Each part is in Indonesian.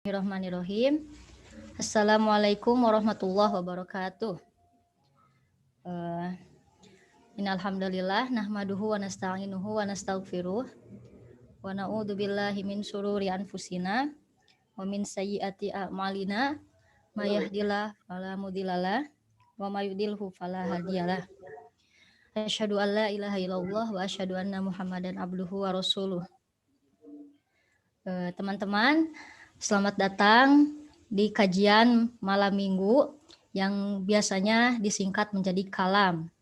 Bismillahirrahmanirrahim. Assalamualaikum warahmatullahi wabarakatuh. Innalhamdulillah nahmaduhu wa nasta'inuhu wa nastaghfiruh wa na'udzu billahi min syururi anfusina wa min sayyiati a'malina may yahdihillahu fala mudhillalah wa may yudhlilhu fala hadiyalah. Asyhadu an la ilaha illallah wa asyhadu anna Muhammadan abduhu wa rasuluh. Teman-teman, selamat datang di kajian malam minggu yang biasanya disingkat menjadi kalam.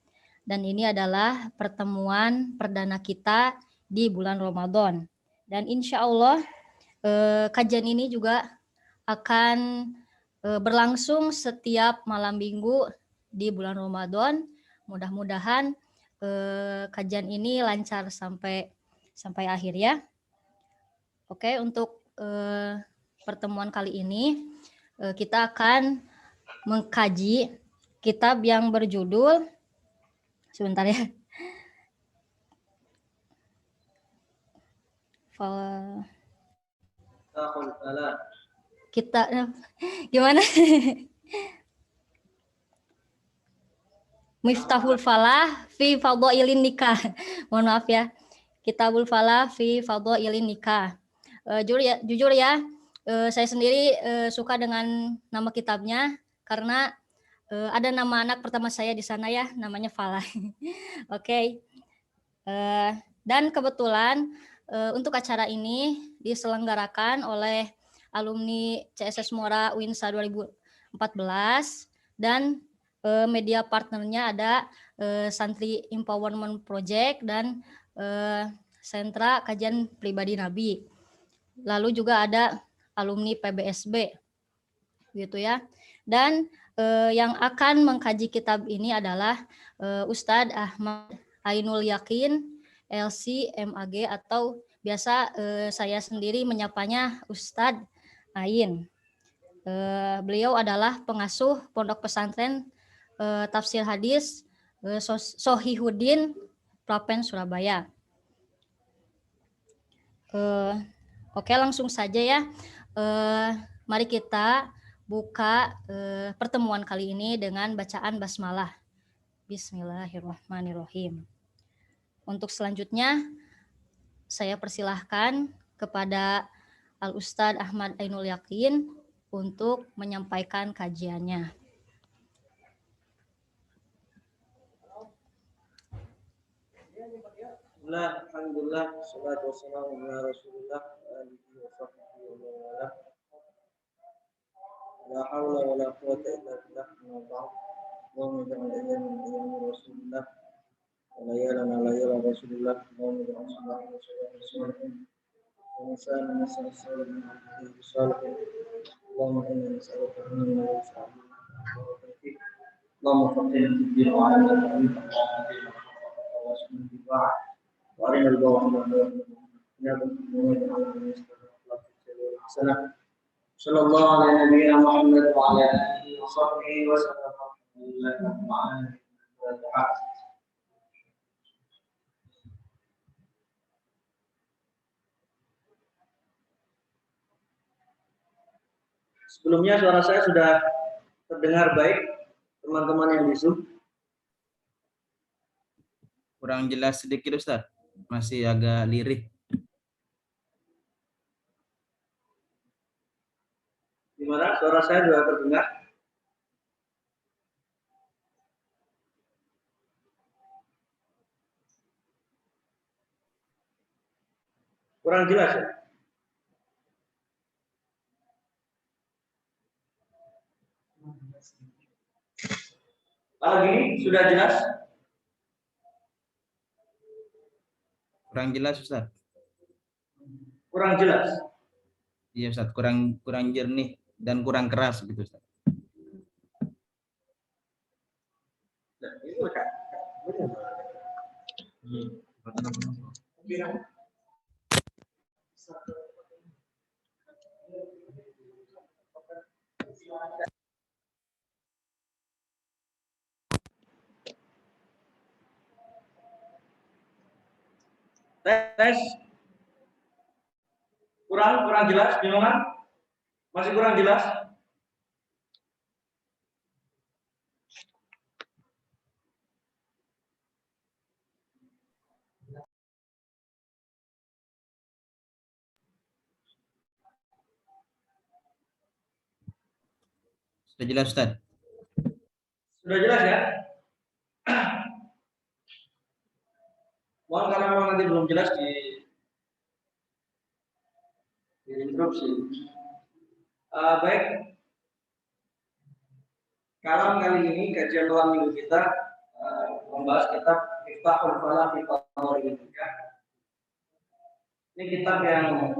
Dan ini adalah pertemuan perdana kita di bulan Ramadan. Dan insya Allah kajian ini juga akan berlangsung setiap malam minggu di bulan Ramadan. Mudah-mudahan kajian ini lancar sampai akhir ya. Oke, untuk pertemuan kali ini kita akan mengkaji kitab yang berjudul sebentar ya. Kita gimana? Miftahul Falah fi Fadhailin Nikah. Mohon maaf ya. Kitabul Falah fi Fadhailin Nikah. Jujur ya, saya sendiri suka dengan nama kitabnya karena ada nama anak pertama saya di sana ya, namanya Falah. Oke. Dan kebetulan untuk acara ini diselenggarakan oleh alumni CSS Muara Winsa 2014 dan media partnernya ada Santri Empowerment Project dan Sentra Kajian Pribadi Nabi. Lalu juga ada alumni PBSB, gitu ya. Dan yang akan mengkaji kitab ini adalah Ustadz Ahmad Ainul Yakin, LC MAG atau biasa saya sendiri menyapanya Ustadz Ain. Beliau adalah pengasuh Pondok Pesantren Tafsir Hadis Sohihuddin Prapen Surabaya. Oke, langsung saja ya. Mari kita buka pertemuan kali ini dengan bacaan basmalah. Bismillahirrahmanirrahim. Untuk selanjutnya saya persilahkan kepada Al-Ustadz Ahmad Ainul Yakin untuk menyampaikan kajiannya. Alhamdulillah, salatu wassalamu ala Rasulillah alihi wa sahbihi wa man wala. La haula wa la quwwata illa billah. Allahumma ja'al ayyamana ayyam Rasulillah wa layalana layala Rasulillah. Allahumma ja'al sallallahu alaihi wasallam wa nisana nisana sallallahu alaihi wasallam. Allahumma inna nas'aluka min al-islam wa tawfiq. Allahumma faqihna fid din wa 'allimna ta'wil wa sunnah. وأرنا الباطل والحسنة. صلى الله على نبينا محمد وعلى آله وصحبه وسلم. Sebelumnya suara saya sudah terdengar baik, teman-teman yang di Zoom? Kurang jelas sedikit Ustaz, masih agak lirih. Gimana? Suara saya sudah terdengar? Kurang jelas ya? Lagi sudah jelas? Kurang jelas Ustaz. Kurang jelas? Iya Ustaz, kurang jernih dan kurang keras gitu Ustaz. Tes. Kurang jelas gimana? Masih kurang jelas? Sudah jelas Ustaz? Sudah jelas ya? Mohon karena memang nanti belum jelas di interupsi. Baik. Kalam kali ini kajian malam minggu kita membahas kitab Miftahul Falah fi Thalabul Ilm. Ini kitab yang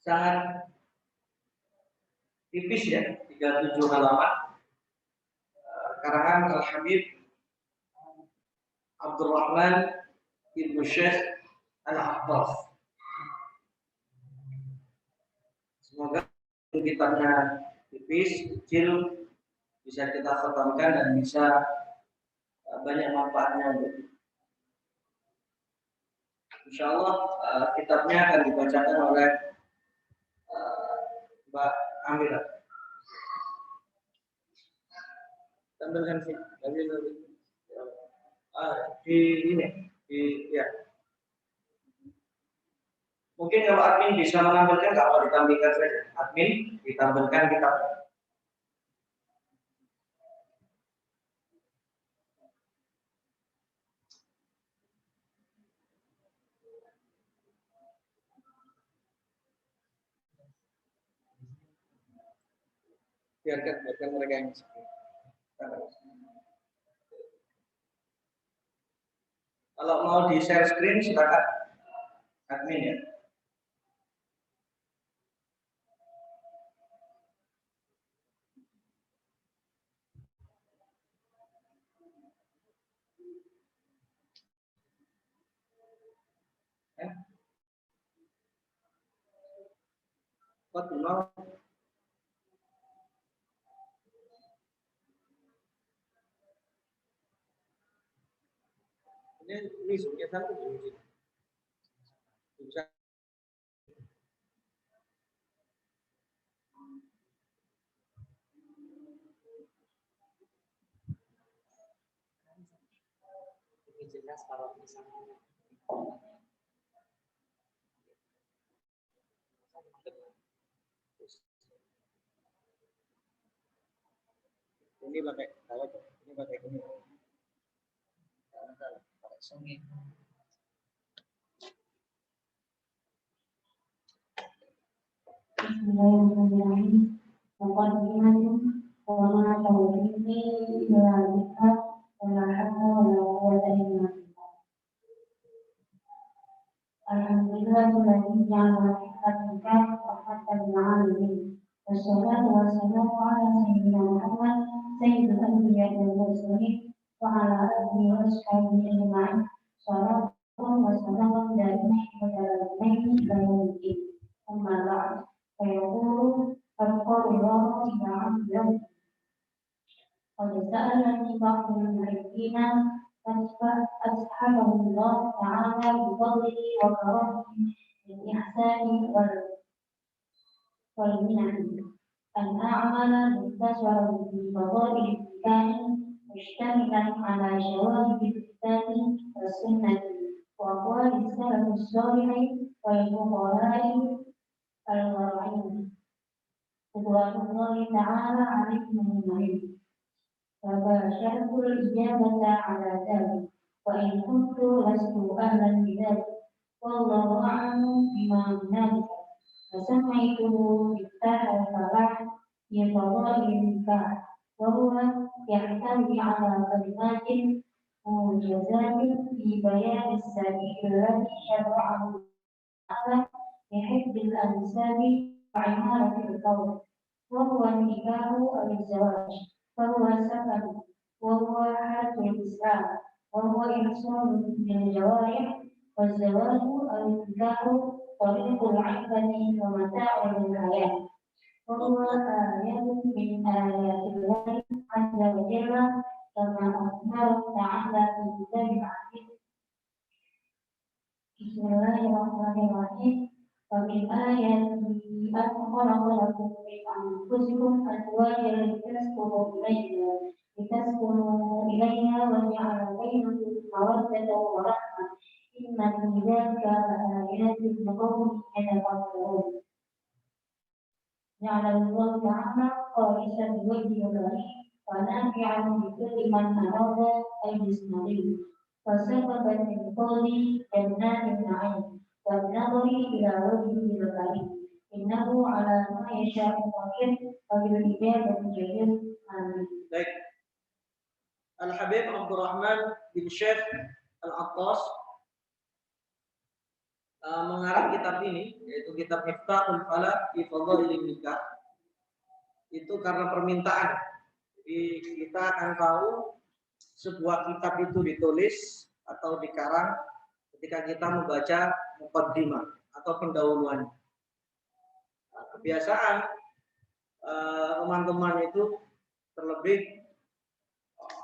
sangat tipis ya, 37 halaman. Karangan Al-Habib Abdurrahman Ibnu Syekh Al-Abbas. Semoga kitabnya tipis, kecil, bisa kita khatamkan dan bisa banyak manfaatnya untuk kita. Insya Allah kitabnya akan dibacakan oleh Mbak Amira. Tampilkan sih, di ini, ya. Mungkin kalau admin bisa menampilkan, kalau ditampilkan saja. Admin ditampilkan kitabnya. Biarkan mereka yang kalau mau di share screen silakan admin ya. Ini zoomnya satu bisa. Ini jelas kalau misalnya ini pakai ini pakai ini. Pakai Sony. Bismillahirrahmanirrahim. Muqaddimah wa ma tawfiqi illa billah wa la hawla wa la quwwata illa billah. Alhamdulillahilladzi ja'ala hikmatan rahmatan lil 'alamin. Wassalatu wassalamu ala sayyidina Muhammad sayyidil anbiya'i wal mursalin wa ala alihi wa sahbihi ajma'in. Sallallahu wa sallam da'iman wa da'iman ila yaumil amma ba'd. فيقول فالقول الله تعالى قد سألني بعض المعرفين فأسحبه الله تعالى بفضله وكرمه بالإحسان والمنن أن أعمل مختصرا في فضائل الإنسان مشتملا على شواهد الكتاب والسنة وأقوال السلف الصالح والفقهاء الورعين رضوان الله تعالى عليهم أجمعين. فباشرت الإجابة على ذلك وإن كنت لست أهلا بذلك والله أعلم بما هنالك. فسميته مفتاح الفلاح في فضائل النكاح وهو يحتوي على كلمات موجزات في بيان السبيل الذي شرعه تعالى لحفظ الأنساب وعمارة القوم وهو النكاح أو الزواج فهو سفر وهو حالة الإسلام وهو إحسان للجوارح والزواج أو النكاح طريق العفة ومتاع للحياة وهو آية من آيات الله عز وجل كما أخبر تعالى في كتاب العزيز Bismillahirrahmanirrahim. Wamin ayatihi an khalaqa lakum min anfusikum azwajan litaskunu ilayha wa ja'ala bainakum mawaddatan wa rahmah. Inna fi dzalika laayatin liqaumin yatafakkarun. Ja'alallahu ta'ala khalisan liwajhihi al-karim wa nafi'an likulli man arada an yasma'ahu. Fasababat min qawli jannatin na'im wa nadhari ila wajhihi al-karim. Innahu ala ma yasha'u qadir wa bil ijabati jadir. Amin. Baik. Al-Habib Abdurrahman bin Syekh Al-Attas mengarang kitab ini, yaitu kitab Miftahul Falaq fi Fadhailin Nikah, itu karena permintaan. Jadi kita akan tahu sebuah kitab itu ditulis atau dikarang ketika kita membaca muqaddimah atau pendahuluan. Kebiasaan teman-teman itu, terlebih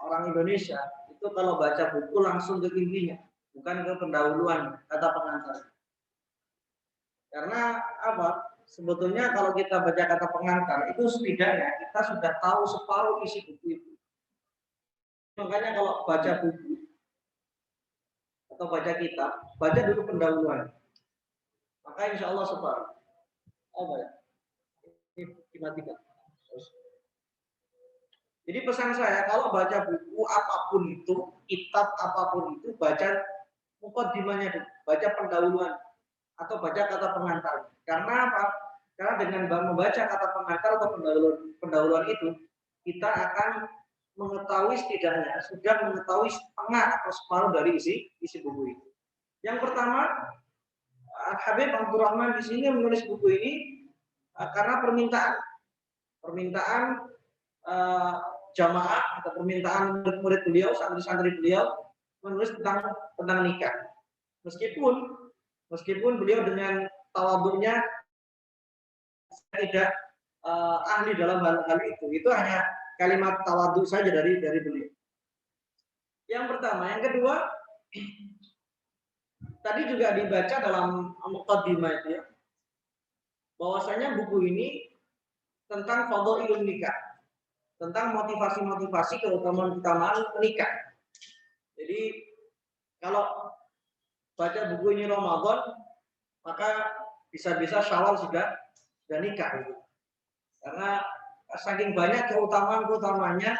orang Indonesia, itu kalau baca buku langsung ke intinya, bukan ke pendahuluan kata pengantar. Karena apa? Sebetulnya kalau kita baca kata pengantar itu setidaknya kita sudah tahu separuh isi buku itu. Makanya kalau baca buku atau baca kitab, baca dulu pendahuluan. Maka insya Allah separuh. Apa ya? Ini dimatikan. Jadi pesan saya, kalau baca buku apapun itu, kitab apapun itu, baca muqaddimahnya dulu, baca pendahuluan atau baca kata pengantar. Karena apa? Karena dengan membaca kata pengantar atau pendahuluan itu, kita akan mengetahui setidaknya, sudah mengetahui setengah atau separuh dari isi buku itu. Yang pertama, Habib Abdurrahman di sini menulis buku ini karena permintaan jamaah atau permintaan murid-murid beliau, santri-santri beliau menulis tentang nikah. Meskipun beliau dengan tawadhunya tidak ahli dalam hal itu hanya kalimat tawadhu saja dari beliau. Yang pertama, yang kedua, tadi juga dibaca dalam muqaddimah itu ya, bahwasanya buku ini tentang fadhailun nikah, tentang motivasi-motivasi keutamaan menikah. Jadi kalau baca buku ini Ramadan, maka bisa-bisa Syawal sudah nikah gitu. Karena saking banyak keutamaan-keutamanya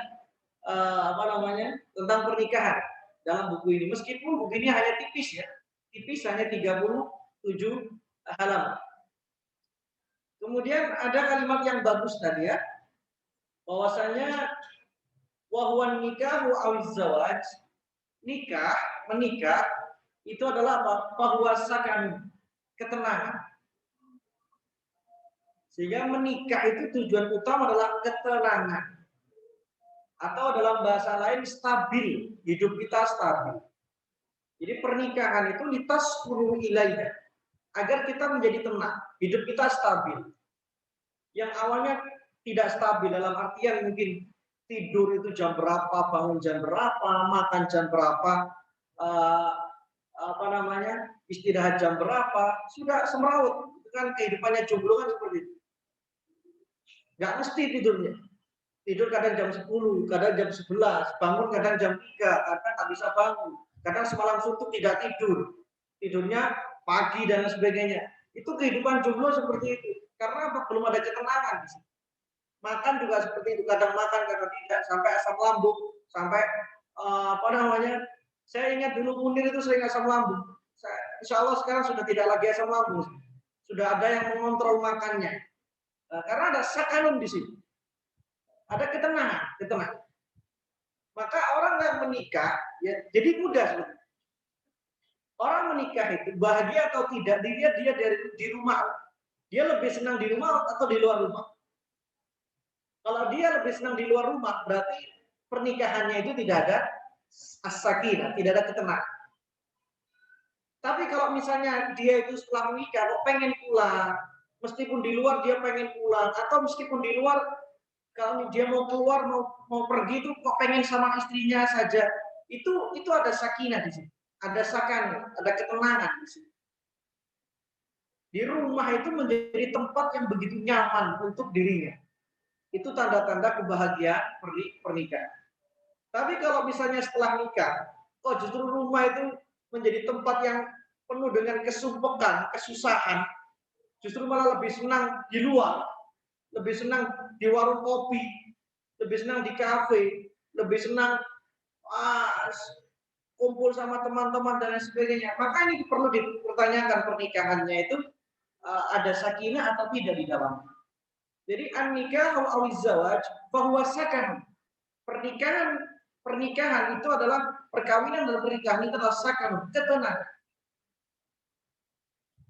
tentang pernikahan dalam buku ini. Meskipun buku ini hanya tipis ya, hanya 37 halaman. Kemudian ada kalimat yang bagus tadi ya, bahwasanya wahwan nikahu awiz zawaj, menikah itu adalah apa? Bahwasakan ketenangan. Sehingga menikah itu tujuan utama adalah ketenangan. Atau dalam bahasa lain stabil, hidup kita stabil. Jadi pernikahan itu litaskunu ilaiha, agar kita menjadi tenang, hidup kita stabil. Yang awalnya tidak stabil dalam artian mungkin tidur itu jam berapa, bangun jam berapa, makan jam berapa, istirahat jam berapa, sudah semrawut. Itu kan kehidupannya jomblo kan seperti itu. Nggak mesti tidurnya. Tidur kadang jam 10, kadang jam 11, bangun kadang jam 3, kadang tak bisa bangun. Kadang semalam suntuk tidak tidur. Tidurnya pagi dan sebagainya. Itu kehidupan jomblo seperti itu. Karena apa? Belum ada ketenangan. Makan juga seperti itu. Kadang makan, kadang tidak. Sampai asam lambung. Sampai saya ingat dulu Munir itu sering asam lambung. Insya Allah sekarang sudah tidak lagi asam lambung. Sudah ada yang mengontrol makannya. Karena ada sakanun di sini. Ada ketenangan. Maka orang yang menikah, ya, jadi mudah sebetulnya. Orang menikah itu bahagia atau tidak, dia di rumah. Dia lebih senang di rumah atau di luar rumah. Kalau dia lebih senang di luar rumah, berarti pernikahannya itu tidak ada as-sakinah, tidak ada ketenangan. Tapi kalau misalnya dia itu setelah menikah kok pengen pulang, meskipun di luar dia pengen pulang, atau meskipun di luar kalau dia mau keluar mau pergi itu kok pengen sama istrinya saja, itu ada sakinah di sini, ada sakan, ada ketenangan di situ. Di rumah itu menjadi tempat yang begitu nyaman untuk dirinya. Itu tanda-tanda kebahagiaan pernikahan. Tapi kalau misalnya setelah nikah, kok justru rumah itu menjadi tempat yang penuh dengan kesumpekan, kesusahan, justru malah lebih senang di luar, lebih senang di warung kopi, lebih senang di kafe, lebih senang kumpul sama teman-teman dan lain sebagainya. Maka ini perlu dipertanyakan pernikahannya itu ada sakinah atau tidak di dalamnya. Jadi an-nikah aw zawaj fahuwa sakan. Pernikahan itu adalah perkawinan dan pernikahan itu adalah sakan, ketenangan.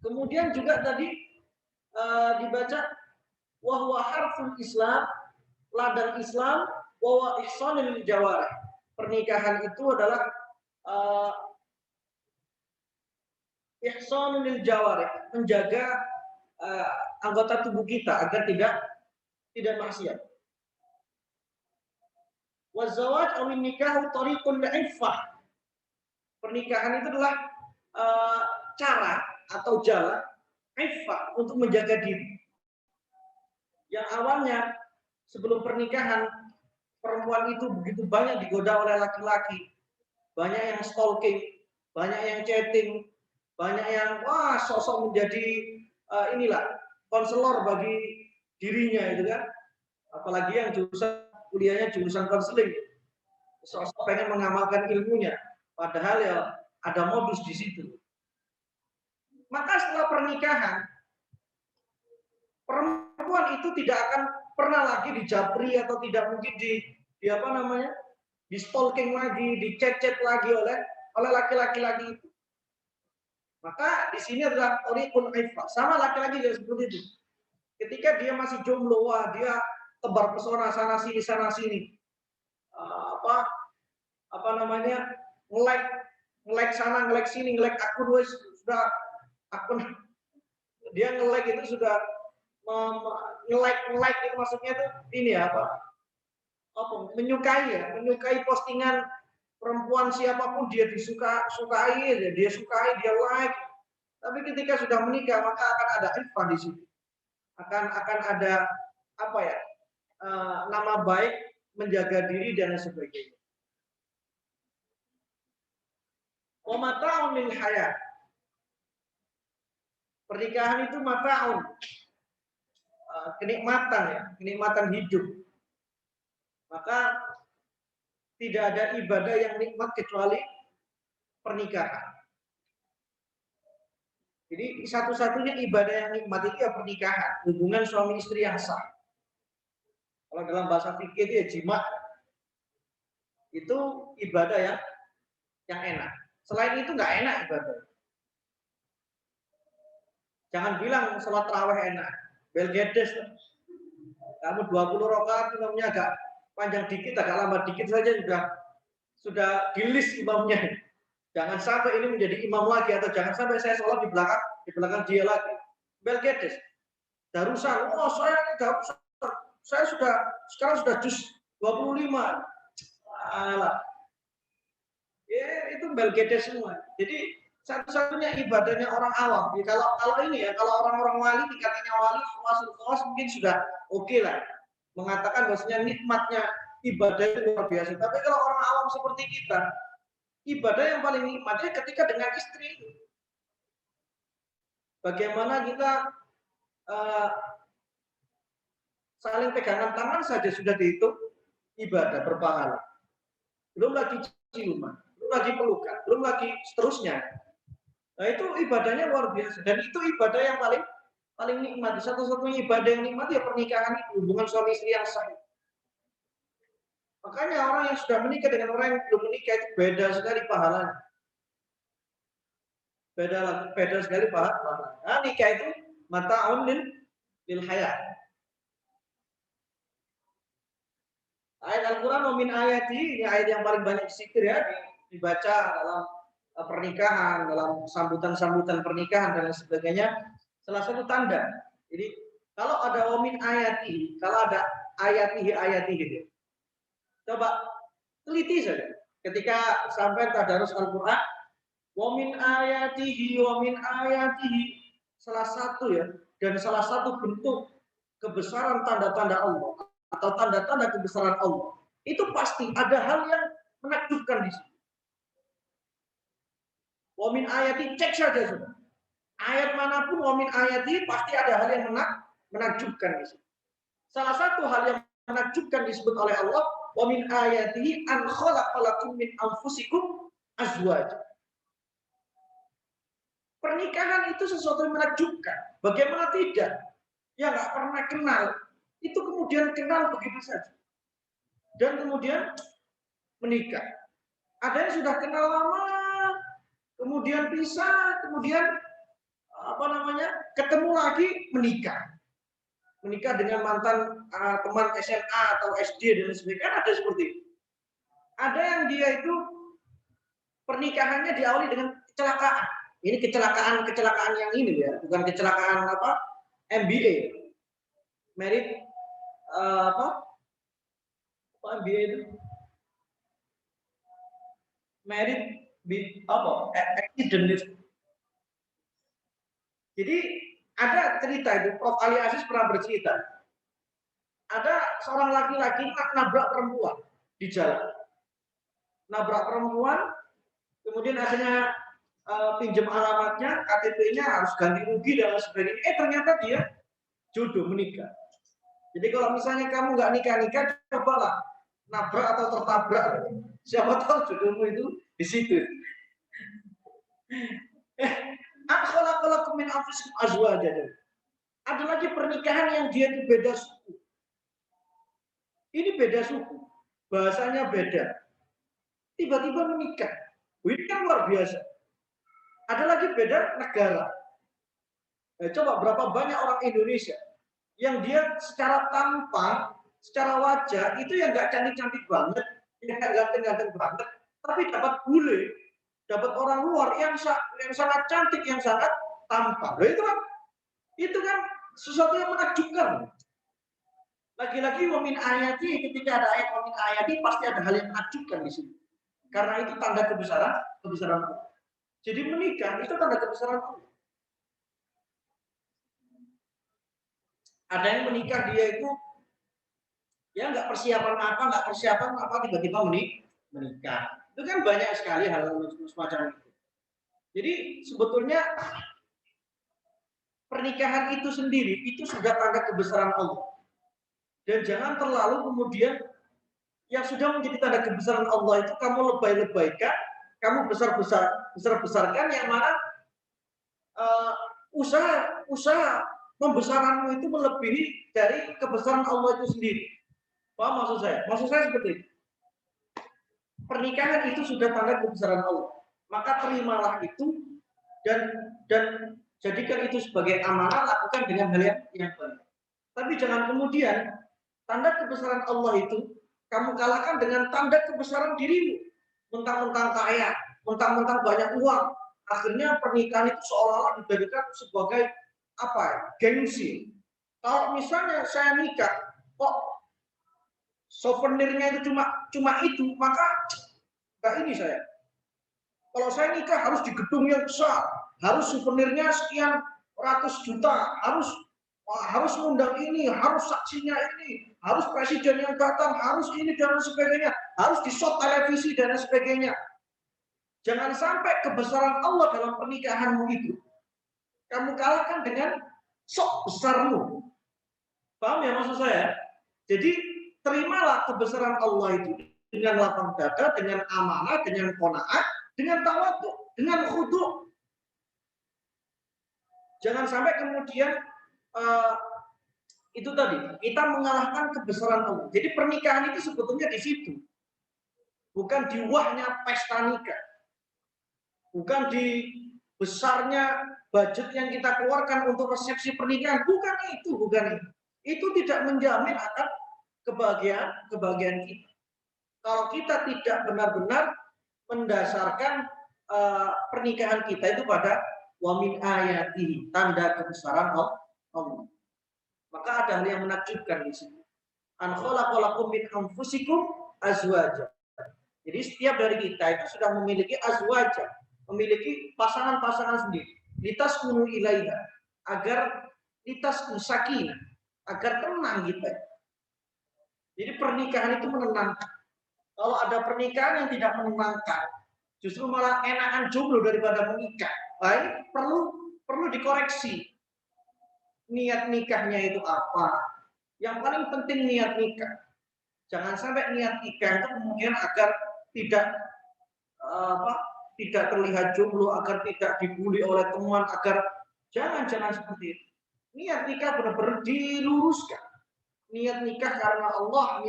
Kemudian juga tadi dibaca wa huwa harful Islam, ladang Islam, wa huwa ihsanul jawarih. Pernikahan itu adalah ihsanul jawarih, menjaga anggota tubuh kita agar tidak maksiat. Wa zawaj aw nikahu tariqun li'iffah. Pernikahan itu adalah cara atau jalan iffah untuk menjaga diri. Yang awalnya sebelum pernikahan perempuan itu begitu banyak digoda oleh laki-laki, banyak yang stalking, banyak yang chatting, banyak yang sosok menjadi konselor bagi dirinya itu kan, apalagi yang kuliahnya jurusan konseling, sosok pengen mengamalkan ilmunya, padahal ya ada modus di situ. Maka setelah pernikahan, perempuan itu tidak akan pernah lagi dijabri atau tidak mungkin di stalking lagi, dicet-cet lagi oleh laki-laki lagi itu. Maka di sini adalah tariqul iffah. Sama laki-laki juga seperti itu. Ketika dia masih jomblo, dia tebar pesona sana sini. Nge-like sana, nge-like sini, nge-like akun sudah akun dia nge-like itu sudah nge-like itu maksudnya itu menyukai postingan perempuan siapapun dia sukai, dia like. Tapi ketika sudah menikah maka akan ada iffah di situ. Akan ada nama baik, menjaga diri dan sebagainya. Wa mata'un lil hayat. Pernikahan itu mata'un. Kenikmatan hidup. Maka tidak ada ibadah yang nikmat kecuali pernikahan. Jadi satu-satunya ibadah yang nikmat itu ya pernikahan, hubungan suami istri yang sah. Kalau dalam bahasa fikih itu ya jima. Itu ibadah yang enak. Selain itu nggak enak ibadah. Jangan bilang sholat tarawih enak. Belgedes. Kamu 20 rakaat imamnya agak panjang dikit, agak lambat dikit saja sudah di list imamnya. Jangan sampai ini menjadi imam lagi, atau jangan sampai saya sholat di belakang dia lagi. Belgedes. Darusan. Saya ini darusan. Saya sekarang sudah juz 25. Alah. Ya, itu belgedes semua. Jadi satu-satunya ibadahnya orang awam. Ya, kalau orang-orang wali, dikatanya wali, khawas mungkin sudah oke lah. Mengatakan bahwasanya nikmatnya ibadah itu luar biasa. Tapi kalau orang awam seperti kita, ibadah yang paling nikmatnya ketika dengan istri. Bagaimana kita saling pegangan tangan saja sudah dihitung ibadah berpahala. Belum lagi ciuman, belum lagi pelukan, belum lagi seterusnya. Nah itu ibadahnya luar biasa, dan itu ibadah yang paling nikmat. Satu-satunya ibadah yang nikmat ya pernikahan itu, hubungan suami istri yang sah. Makanya orang yang sudah menikah dengan orang yang belum menikah itu beda sekali pahalanya. Beda sekali pahalanya. Nah, nikah itu mata'un lil hayat. Ayat Al-Quran wa min ayati, ini ayat yang paling banyak disikir ya, dibaca dalam pernikahan, dalam sambutan-sambutan pernikahan dan lain sebagainya. Salah satu tanda. Jadi kalau ada wa min ayati, kalau ada ayati gitu. Coba teliti saja. Ketika sampai tadarus Al-Quran, Wa min ayatihi salah satu ya, dan salah satu bentuk kebesaran tanda-tanda Allah atau tanda-tanda kebesaran Allah itu pasti ada hal yang menakjubkan di situ. Wa min ayati, cek saja sudah. Ayat manapun wa min ayati pasti ada hal yang menakjubkan di situ. Salah satu hal yang menakjubkan disebut oleh Allah, wa min ayatihi an khalaqalakum min anfusikum azwaja. Pernikahan itu sesuatu yang menakjubkan. Bagaimana tidak? Ya nggak pernah kenal, itu kemudian kenal begitu saja. Dan kemudian menikah. Ada yang sudah kenal lama, kemudian pisah, kemudian ketemu lagi, menikah. Menikah dengan mantan teman SMA atau SD dan sebagainya. Kan ada seperti itu. Ada yang dia itu pernikahannya diawali dengan kecelakaan. Ini kecelakaan yang ini ya, bukan kecelakaan MBA. Married MBA itu? Married accident itu. Jadi ada cerita itu, Prof. Ali Aziz pernah bercerita. Ada seorang laki-laki nabrak perempuan di jalan. Nabrak perempuan, kemudian akhirnya pinjam alamatnya, KTP-nya harus ganti rugi dan sebagainya. Ternyata dia jodoh menikah. Jadi kalau misalnya kamu nggak nikah-nikah, cobalah nabrak atau tertabrak. Siapa tahu jodohmu itu di situ. Ada lagi pernikahan yang dia itu beda suku. Ini beda suku, bahasanya beda. Tiba-tiba menikah. Ini kan luar biasa. Ada lagi beda negara. Coba berapa banyak orang Indonesia yang dia secara tampang, secara wajah itu yang nggak cantik-cantik banget, yang nggak ganteng-ganteng banget, tapi dapat bule, dapat orang luar yang sangat cantik, yang sangat tampan. Itu kan sesuatu yang menakjubkan. Lagi-lagi wa min ayati, ketika ada ayat wa min ayati pasti ada hal yang menakjubkan di sini. Karena itu tanda kebesaran Allah. Jadi menikah itu tanda kebesaran Allah. Ada yang menikah dia itu ya nggak persiapan apa tiba-tiba menikah. Itu kan banyak sekali hal semacam itu. Jadi sebetulnya pernikahan itu sendiri itu sudah tanda kebesaran Allah. Dan jangan terlalu kemudian yang sudah menjadi tanda kebesaran Allah itu kamu lebay-lebaykan, kamu besar-besarkan, yang mana usaha pembesaranmu itu melebihi dari kebesaran Allah itu sendiri. Paham maksud saya? Maksud saya seperti itu. Pernikahan itu sudah tanda kebesaran Allah. Maka terimalah itu dan jadikan itu sebagai amanah, lakukan dengan hal yang baik. Tapi jangan kemudian tanda kebesaran Allah itu kamu kalahkan dengan tanda kebesaran dirimu. Mentang-mentang kaya, mentang-mentang banyak uang. Akhirnya pernikahan itu seolah-olah dijadikan sebagai gengsi. Kalau misalnya saya nikah, kok souvenirnya itu cuma itu, maka enggak ini saya. Kalau saya nikah harus di gedung yang besar, harus souvenirnya sekian ratus juta, harus undang ini, harus saksinya ini, harus presiden yang datang, harus ini dan sebagainya, harus di shot televisi dan sebagainya. Jangan sampai kebesaran Allah dalam pernikahanmu itu kamu kalahkan dengan sok besarmu. Paham ya maksud saya? Jadi terimalah kebesaran Allah itu dengan lapang dada, dengan amanah, dengan qanaat, dengan tawadhu, dengan khudu'. Jangan sampai kemudian itu tadi kita mengalahkan kebesaran Allah. Jadi pernikahan itu sebetulnya di situ, bukan di wahnya pesta nikah, bukan di besarnya budget yang kita keluarkan untuk resepsi pernikahan, bukan itu. Itu tidak menjamin akan kebahagiaan kita. Kalau kita tidak benar-benar mendasarkan pernikahan kita itu pada wa min ayatihi, tanda kebesaran Allah. Maka ada hal yang menakjubkan di sini. An khalaqalakum min anfusikum azwaja. Jadi setiap dari kita itu sudah memiliki azwaja, memiliki pasangan-pasangan sendiri. Litaskunu ilaiha, agar litaskunu sakinah, agar tenang kita. Jadi pernikahan itu menenangkan. Kalau ada pernikahan yang tidak menenangkan, justru malah enakan jomblo daripada menikah. Baik, perlu dikoreksi. Niat nikahnya itu apa? Yang paling penting niat nikah. Jangan sampai niat nikah itu kemudian agar tidak terlihat jomblo, agar tidak dibully oleh teman, agar jangan seperti itu. Niat nikah benar-benar diluruskan. Niat nikah karena Allah,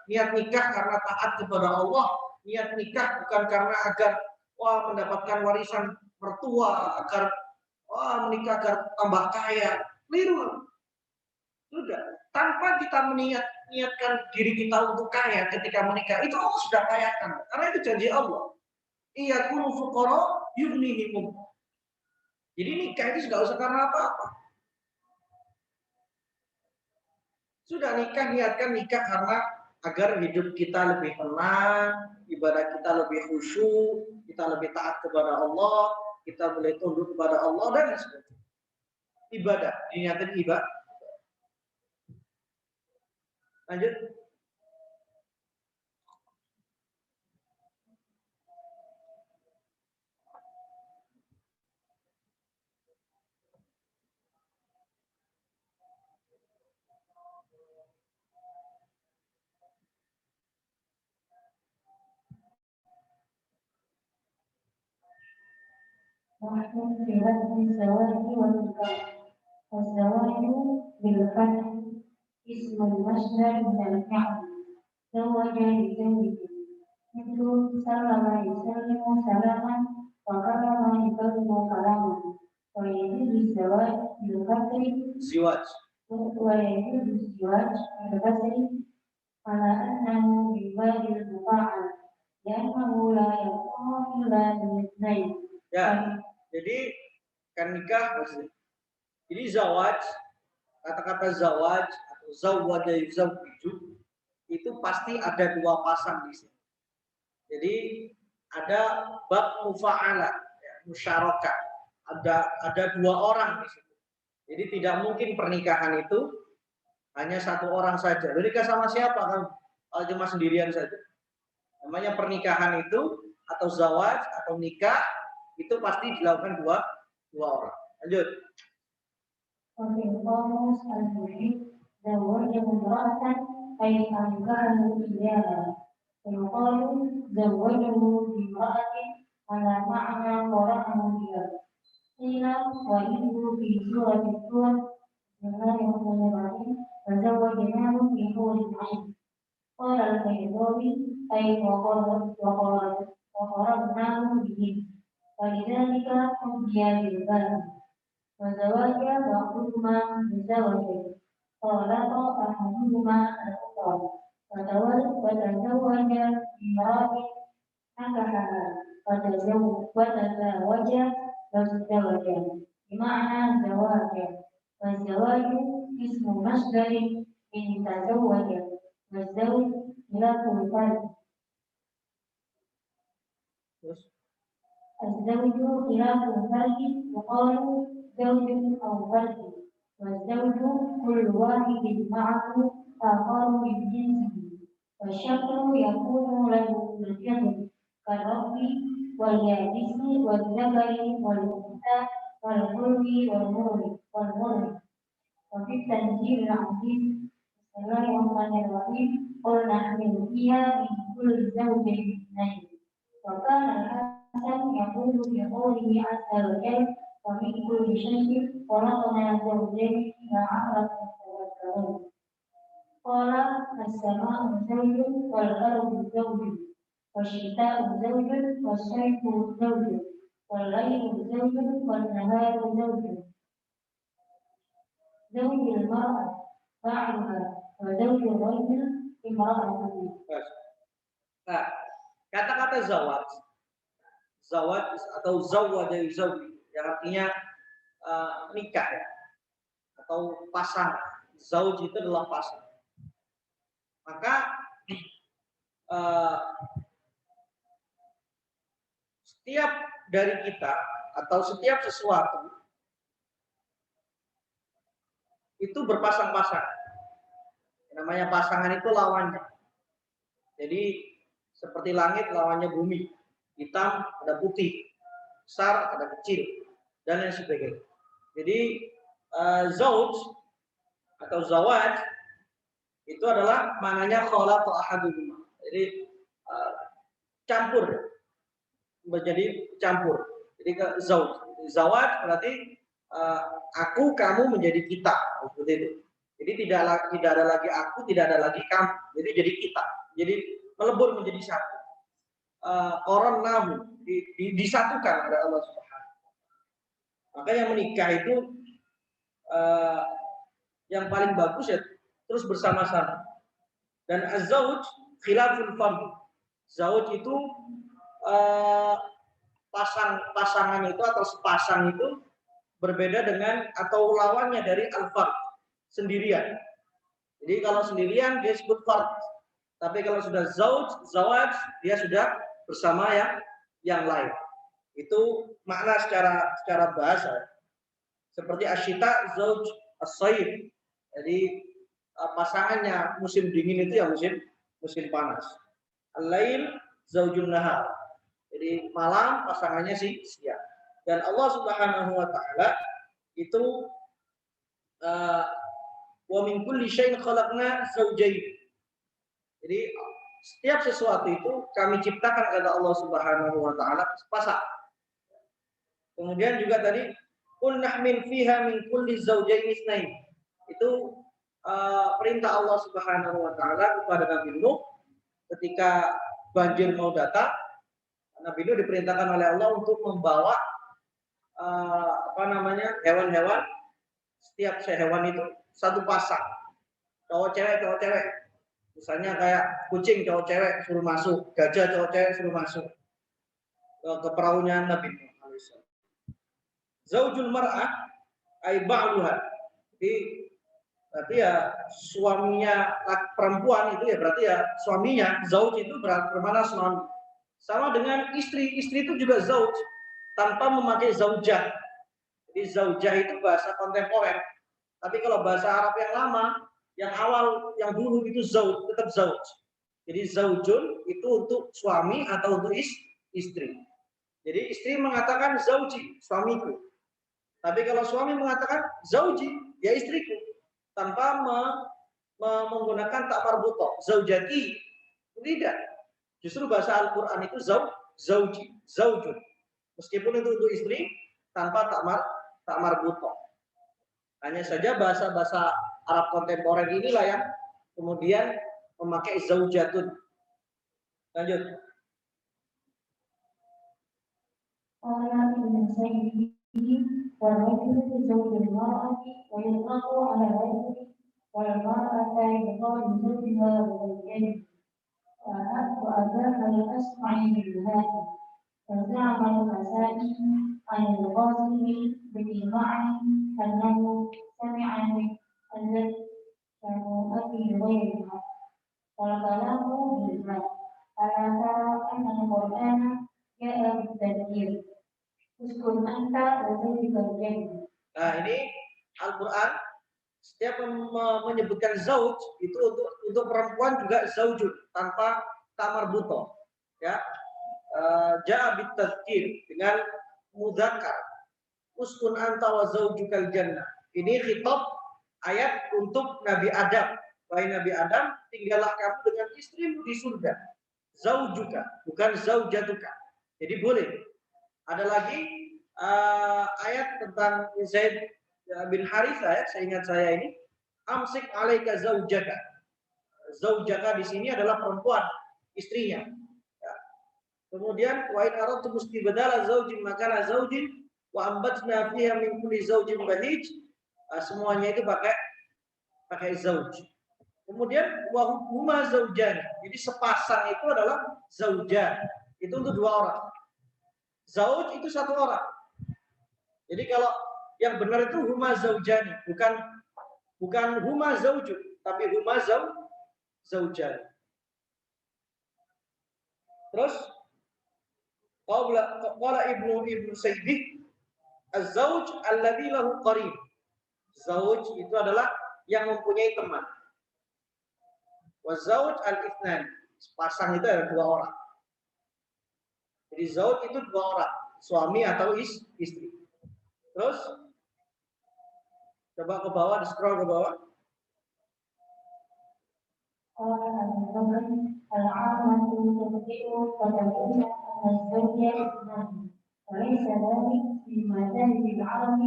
niat nikah karena taat kepada Allah, niat nikah bukan karena agar mendapatkan warisan mertua, agar menikah agar tambah kaya. Keliru. Sudah, tanpa kita niatkan diri kita untuk kaya ketika menikah, itu Allah sudah kayakan. Karena itu janji Allah. Iyakunu fuqara yughnihim. Jadi nikah itu nggak usah karena apa-apa. Sudah nikah, niatkan nikah karena agar hidup kita lebih tenang, ibadah kita lebih khusyuk, kita lebih taat kepada Allah, kita boleh tunduk kepada Allah dan sebagainya. Ibadah, diniatin ibadah. Lanjut. Wahyu lewat zawadi wanita. Zawadi bilfatih ismul masdar minal fi'l. Zawaja yuzawwiju. Mithlu salama yusallimu salaman wa karama yukallimu kalaman. Wa yajuzu zawaj bilfatih Ziwaj. wa yajuzu ziwaj bilfatih ala annahu biwadil mufa'al. Li'annahu la yakunu illa bi'ithnain. Ya, jadi kan nikah maksudnya. Jadi zawaj, kata-kata zawaj atau zawwaja yuzawwiju itu pasti ada dua pasang di sini. Jadi ada bab mufa'ala, ya, musyarakah. Ada dua orang di situ. Jadi tidak mungkin pernikahan itu hanya satu orang saja. Lu nikah sama siapa kan? Cuma sendirian saja. Namanya pernikahan itu atau zawaj atau nikah itu pasti dilakukan dua orang. Lanjut. وفي القاموس المحيط زوج امرأة أي أنكره إياها ويقال زوجه بامرأة على معنى قرأه بها قيل وإنه في سورة السور بسم الله الرحمن الرحيم فزوجناه في حور العين قال البيضاوي أي وقربناه به ولذلك حجي بالباب وزواج بعضهما بزوجه طالق أحدهما الأخرى وتزوج بامرأة نكحها وتزوج وازدوج بمعنى زواج والزواج اسم مصدر من تزوج والزوج خلاف الفرد الزوج خلاف الفرد يقال زوج أو فرد والزوج كل واحد معه آخر من جنسه والشرط يكون له الجنس كالرب واليابس والذكر والأنثى والحر والمر وفي التنزيل العزيز بسم الله الرحمن الرحيم قل نحمل فيها من كل زوج اثنين وكان الحسن يقول في قوله عز وجل ومن كل شيء خلقنا زوجين لعلكم تذكرون قال السماء زوج والأرض زوج والشتاء زوج والصيف زوج والليل زوج والنهار زوج زوج المرأة بعلها وزوج الرجل امرأته. Nah, kata-kata zawaj atau zawwaja yuzawwiju yang artinya nikah ya, atau pasangan. Zauj itu adalah pasangan. Maka setiap dari kita atau setiap sesuatu itu berpasang-pasang. Namanya pasangan itu lawannya. Jadi seperti langit lawannya bumi, hitam ada putih, besar ada kecil, dan lain sebagainya. Jadi zauj atau zawaj itu adalah maknanya khalaqu ahaduhuma. Jadi campur, menjadi campur. Jadi zauj, zawaj berarti aku kamu menjadi kita, seperti itu. Jadi tidak ada lagi aku, tidak ada lagi kamu. Jadi kita. Jadi melebur menjadi satu. Qoronahu disatukan oleh Allah Subhanahu. Maka yang menikah itu yang paling bagus ya terus bersama-sama. Dan az-zauj khilaful fard. Zauj itu pasangan itu atau sepasang itu berbeda dengan atau lawannya dari al-fard, sendirian. Jadi kalau sendirian dia disebut fard. Tapi kalau sudah zawaj dia sudah bersama yang lain. Itu makna secara bahasa. Seperti asyita zauj as-sayf. Jadi pasangannya musim dingin itu ya musim panas. Al-lail zaujun nahar. Jadi malam pasangannya siang. Dan Allah Subhanahu wa taala itu wa min kulli syai'in khalaqna zawjayn. Jadi setiap sesuatu itu kami ciptakan kata Allah Subhanahu wa taala sepasang. Kemudian juga tadi qul nahmil fiha min kulli zawjayn itsnain. Itu perintah Allah Subhanahu wa taala kepada Nabi Nuh ketika banjir mau datang. Nabi Nuh diperintahkan oleh Allah untuk membawa hewan-hewan. Setiap hewan itu satu pasang, cowok cewek. Misalnya kayak kucing cowok cewek suruh masuk, gajah cowok cewek suruh masuk ke perahunya Nabi Nuh alaihissalam. Zaujul mar'ah ay ba'luha. Jadi berarti ya suaminya perempuan itu ya berarti ya suaminya. Zauj itu bermakna suami. Sama dengan istri itu juga zauj tanpa memakai zaujah. Jadi zaujah itu bahasa kontemporer. Tapi kalau bahasa Arab yang lama, yang awal, yang dulu itu zauj, tetap zauj. Jadi zaujun itu untuk suami atau untuk istri. Jadi istri mengatakan zauji, suamiku. Tapi kalau suami mengatakan zauji, ya istriku. Tanpa menggunakan tak marbutoh, zaujati. Tidak. Justru bahasa Al-Quran itu zauji, zaujun. Meskipun itu untuk istri, tanpa tak marbutoh. Hanya saja bahasa-bahasa Arab kontemporer inilah yang kemudian memakai zaujatun. Lanjut. وأباح الأسمع بالهاد وزعم المسائل عن الغازي بالإيمان أنه سمع الذي أبي غيرها والكلام بالهاد ألا ترى أن القرآن جاء بالتذكير اسكن أنت وزوجك الجنة. Nah ini Al-Quran setiap menyebutkan zauj itu untuk perempuan juga zaujun tanpa tamar buto, ya. Ja'a bitadzkir dengan mudzakkar. Uskun anta wa zaujukal jannah. Ini khitab ayat untuk Nabi Adam. Wahai Nabi Adam, tinggallah kamu dengan istrimu di surga. Zaujuka, bukan zaujatuka. Jadi boleh. Ada lagi ayat tentang Zaid bin Harithah, ya, seingat saya ini, amsik alaika zaujaka. Zaujaka di sini adalah perempuan, istrinya. Ya. Kemudian wa in aradtum istibdala zaujin makana zaujin wa ambatna fiha min kulli zaujin bahij. Semuanya itu pakai zauj. Kemudian wa huma zaujan. Jadi sepasang itu adalah zaujan. Itu untuk dua orang. Zauj itu satu orang. Jadi kalau yang benar itu huma zaujani, bukan huma zaujun, tapi huma zaujani. Terus Qala Ibnu Sayyid az-zawj alladzi lahu qarin. Zauj itu adalah yang mempunyai teman. Wa zauj al-itsnan. Sepasang itu ada 2 orang. Jadi zauj itu 2 orang, suami atau istri. Terus coba ke bawah, di scroll ke bawah. وليس ذلك في مجال العرب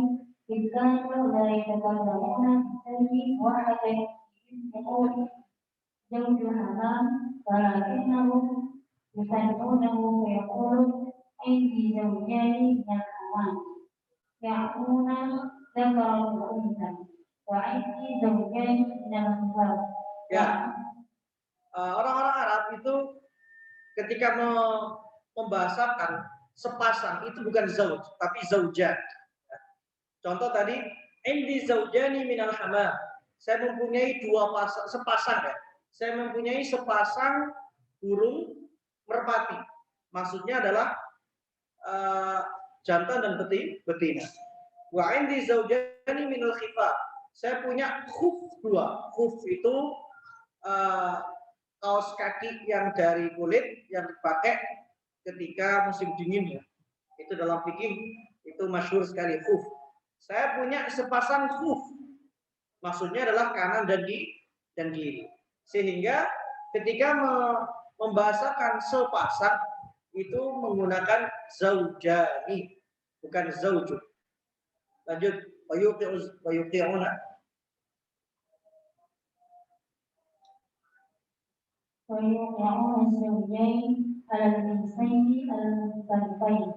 إذ كانوا لا يتكلمون بالسيء وحدا يقول زوج حمام ولكنهم يسمونه ويقول عندي زوجان من الحمام يعطون ذكرا وأنثى وعندي زوجان من الخفاف. Ya, orang-orang Arab itu ketika membahasakan sepasang itu bukan zauj, tapi zaujat. Contoh tadi, indi zaujani minal hamam. Saya mempunyai 2 sepasang ya. Saya mempunyai sepasang burung merpati. Maksudnya adalah jantan dan betina. Wa indi zaujani minal khifaf. Saya punya khuf 2. Khuf itu kaos kaki yang dari kulit yang dipakai ketika musim dingin ya. Itu dalam fikih itu masyhur sekali khuf. Saya punya sepasang khuf. Maksudnya adalah kanan dan kiri. Sehingga ketika membahasakan sepasang itu menggunakan zaujani, bukan zaujun. Lanjut, wayuqi'una. ويوقعون الزوجين على الجنسين المختلفين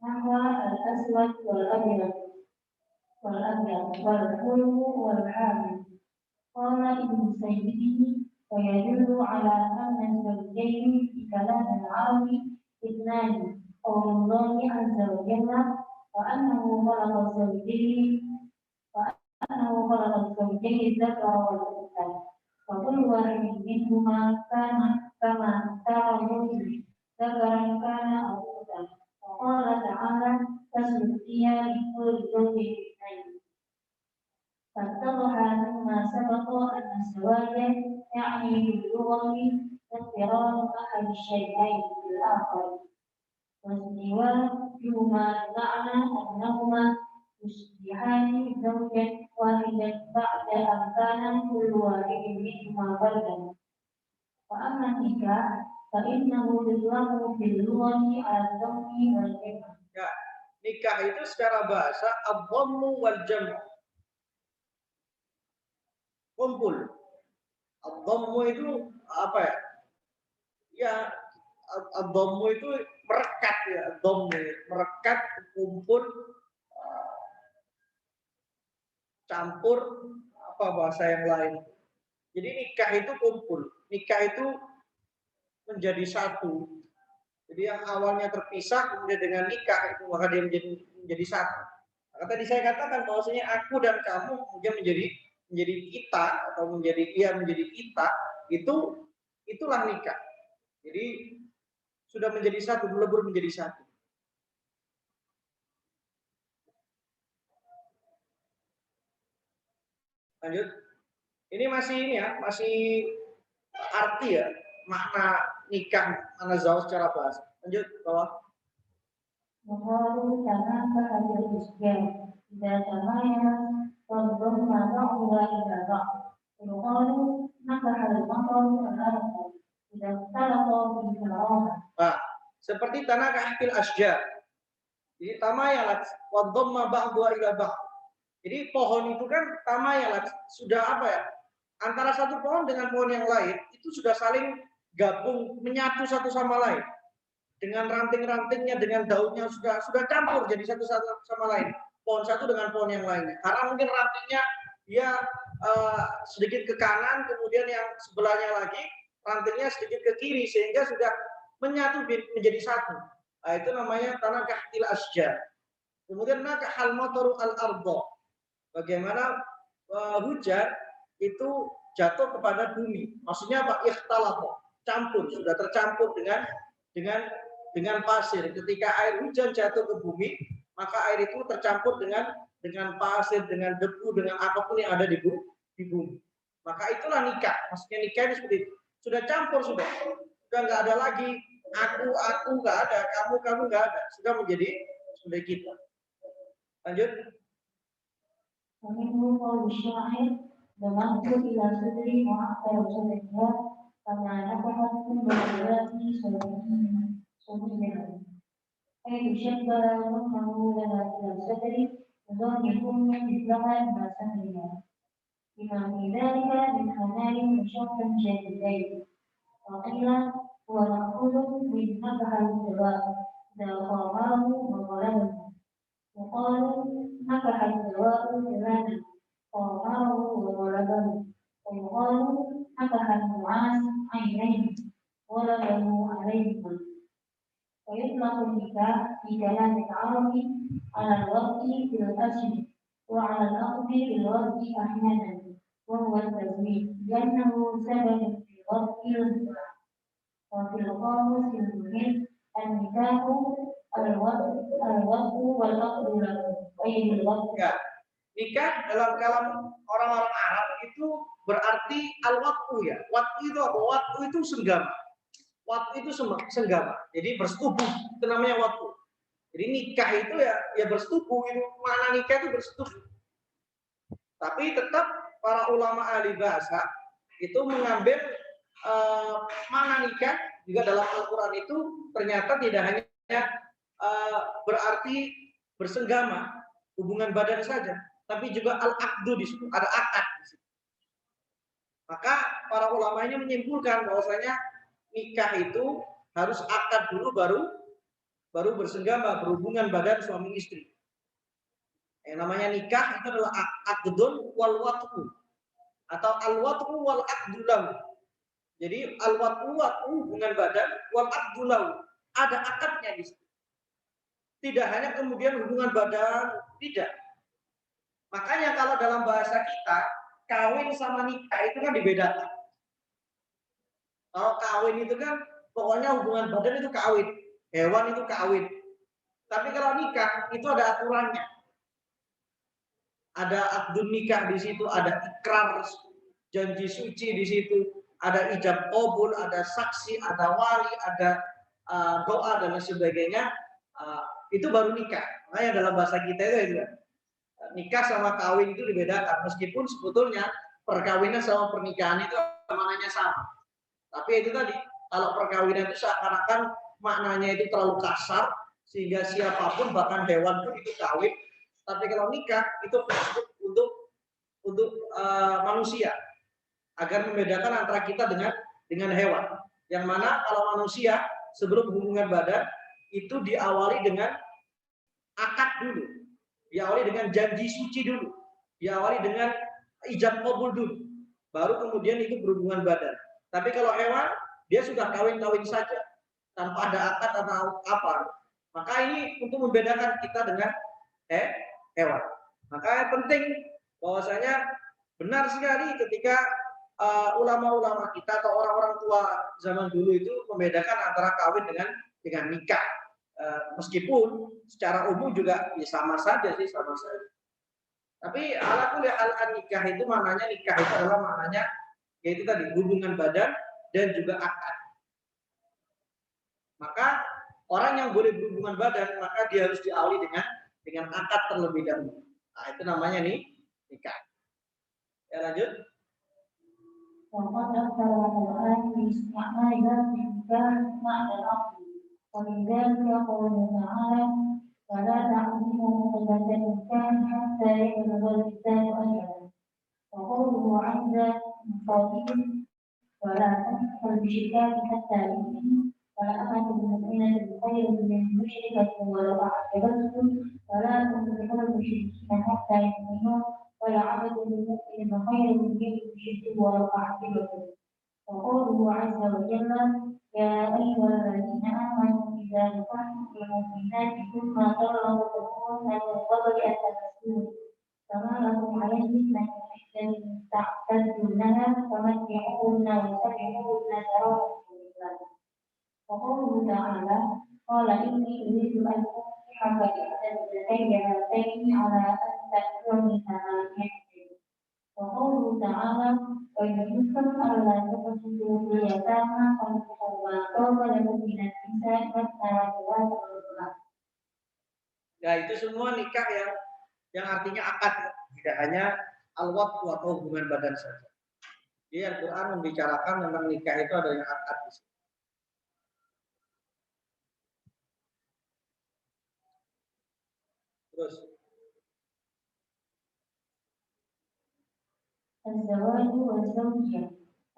نحو الأسود والأبيض والحلو والحامل. قال ابن سيده ويدل على أن الزوجين في كلام العرب اثنان قول الله عز وجل وأنه خلق الزوجين الذكر والأنثى وكل واحد منهما كان كما ترى ذكرا كان أو أنثى. وقال تعالى فسلكيا لكل زوج اثنين. فاتضح مما سبق أن الزواج يعني باللغة اقتران أحد الشيئين بالآخر واستواجهما بمعنى أنهما يصبحان زوجا واحدا بعد أن كان كل واحد منهما فردا. وأما النكاح فإنه يطلق في اللغة على الزوج والجمع. Ya, nikah itu secara bahasa ad-dhammu wal jam'. Kumpul. Ad-dhammu itu apa ya? Ya, ad-dhammu itu merekat ya, ad-dhammu merekat, kumpul, campur, apa bahasa yang lain. Jadi nikah itu kumpul, nikah itu menjadi satu. Jadi yang awalnya terpisah kemudian dengan nikah itu maka dia menjadi satu. Maka tadi saya katakan bahwasanya aku dan kamu kemudian menjadi kita atau menjadi kita, itulah nikah. Jadi sudah menjadi satu, melebur menjadi satu. Lanjut. Ini masih arti ya, makna nikah, makna zauj secara bahasa. Lanjut, bawah. وقالوا كما فعل الإشكال إذا تغير فالضم بعضها إلى بعض. يقال نكح المطر الأرض إذا اختلط في كرامة. Seperti tanakah fil asjar. Jadi tamayalat wa dhamma ba'dha ila ba'd. Jadi pohon itu kan tamayalat, sudah apa ya? Antara satu pohon dengan pohon yang lain itu sudah saling gabung, menyatu satu sama lain. Dengan ranting-rantingnya, dengan daunnya sudah campur jadi satu sama lain. Pohon satu dengan pohon yang lainnya. Karena mungkin rantingnya dia sedikit ke kanan, kemudian yang sebelahnya lagi rantingnya sedikit ke kiri sehingga sudah menyatu menjadi satu. Nah, itu namanya tanakah il asjar. Kemudian nakahal mataru al ardo. Bagaimana hujan itu jatuh kepada bumi. Maksudnya apa? Ikhtalafah, campur, sudah tercampur dengan dengan pasir. Ketika air hujan jatuh ke bumi, maka air itu tercampur dengan pasir, dengan debu, dengan apapun yang ada di bumi. Maka itulah nikah. Maksudnya nikah ini seperti itu. Sudah campur sudah nggak ada lagi aku nggak ada, kamu nggak ada. Sudah menjadi kita. Lanjut. ومنه قول الشاعر ضمنت إلى صدري وأعطى صدرها فما نفحت كل حياتي صديقا أي تشبه ضمه لها إلى صدري يضاهئون مثلها ما سمعها لما في ذلك من حنان وشوق شديدين وقيل هو مأخوذ من نفح الجواب إذا خاضه وغلبه وقال نفح الجواب فلانا خاضه وغلبه ويقال نفح النعاس عينيه غلبه عليهما ويطلق النكاح في كلام العرب على الوقت في الأسر وعلى الأخذ في الوقت أحيانا وهو التزويج لأنه سبب في وقت الزواج وفي القاموس المهم النكاح الوقت والأخذ له أي الوقت. Ya, nikah dalam kalam orang-orang Arab itu berarti al-waqtu ya. Waktu itu apa? Waktu itu senggama. Waktu itu senggama. Jadi bersetubuh, itu namanya waktu. Jadi nikah itu ya bersetubuh, itu mana nikah itu bersetubuh. Tapi tetap para ulama ahli bahasa itu mengambil mana nikah juga dalam Al-Quran itu ternyata tidak hanya berarti bersenggama, hubungan badan saja, tapi juga al-aqdu di situ, ada akad di situ. Maka para ulama ini menyimpulkan bahwasanya nikah itu harus akad dulu baru bersenggama, berhubungan badan suami istri. Yang namanya nikah itu adalah aqdun wal wat'u atau al wat'u wal aqdu lahu. Jadi al wat'u hubungan badan, wal aqdu lahu, ada akadnya di situ. Tidak hanya kemudian hubungan badan, tidak. Makanya kalau dalam bahasa kita kawin sama nikah itu kan dibedakan. Kalau kawin itu kan pokoknya hubungan badan itu kawin, hewan itu kawin. Tapi kalau nikah itu ada aturannya. Ada akdun nikah di situ, ada ikrar janji suci di situ, ada ijab qabul, ada saksi, ada wali, ada doa dan lain sebagainya. Itu baru nikah. Makanya dalam bahasa kita itu nikah sama kawin itu dibedakan, meskipun sebetulnya perkawinan sama pernikahan itu maknanya sama. Tapi itu tadi, kalau perkawinan itu seakan-akan maknanya itu terlalu kasar sehingga siapapun bahkan hewan pun itu kawin. Tapi kalau nikah itu untuk manusia, agar membedakan antara kita dengan hewan. Yang mana kalau manusia sebelum hubungan badan itu diawali dengan akad dulu, diawali dengan janji suci dulu, diawali dengan ijab qabul dulu, baru kemudian itu berhubungan badan. Tapi kalau hewan dia sudah kawin-kawin saja tanpa ada akad atau apa. Maka ini untuk membedakan kita dengan hewan. Maka penting bahwasanya benar sekali ketika ulama-ulama kita atau orang-orang tua zaman dulu itu membedakan antara kawin dengan nikah. Meskipun secara umum juga sama saja sih, sama saja. Tapi ala kulli hal nikah itu maknanya, nikah itu adalah maknanya yaitu tadi hubungan badan dan juga akad. Maka orang yang boleh berhubungan badan maka dia harus diawali dengan akad terlebih dahulu. Nah, itu namanya nikah. Ya, lanjut. وقد أكثر القرآن باستعمال لفظ النكاح معنى العقد ومن ذلك قوله تعالى ولا تعزموا عقدة النكاح حتى يبلغ الكتاب أجله وقوله عز من قائل ولا تنكحوا المشركات حتى يؤمنوا ولا أمة مؤمنة خير من مشركة ولو أعجبتكم ولا تنكحوا المشركين حتى يؤمنوا ولا عبد مؤمن خير من مشرك ولو أعجبكم وقوله عز وجل يا أيها الذين آمنوا إذا نكحتم المؤمنات ثم طلقتموهن من قبل أن تمسوهن فما لكم عليهن من عدة تعتدونها فمتعوهن وسرحوهن سراحا جميلا وقوله تعالى قال إني أريد أن أنكح إحدى ابنتي هاتين على أن تأجرني ثمانية حجج وقوله تعالى وإن خفتم ألا تقسطوا في اليتامى فانكحوا ما طاب لكم من النساء مثنى وثلاث ورباع. Ya, itu semua nikah yang artinya akad, tidak hanya al-waqtu atau hubungan badan saja. Jadi Al-Quran membicarakan tentang nikah itu ada yang akad di sini. Terus الزواج والزوجية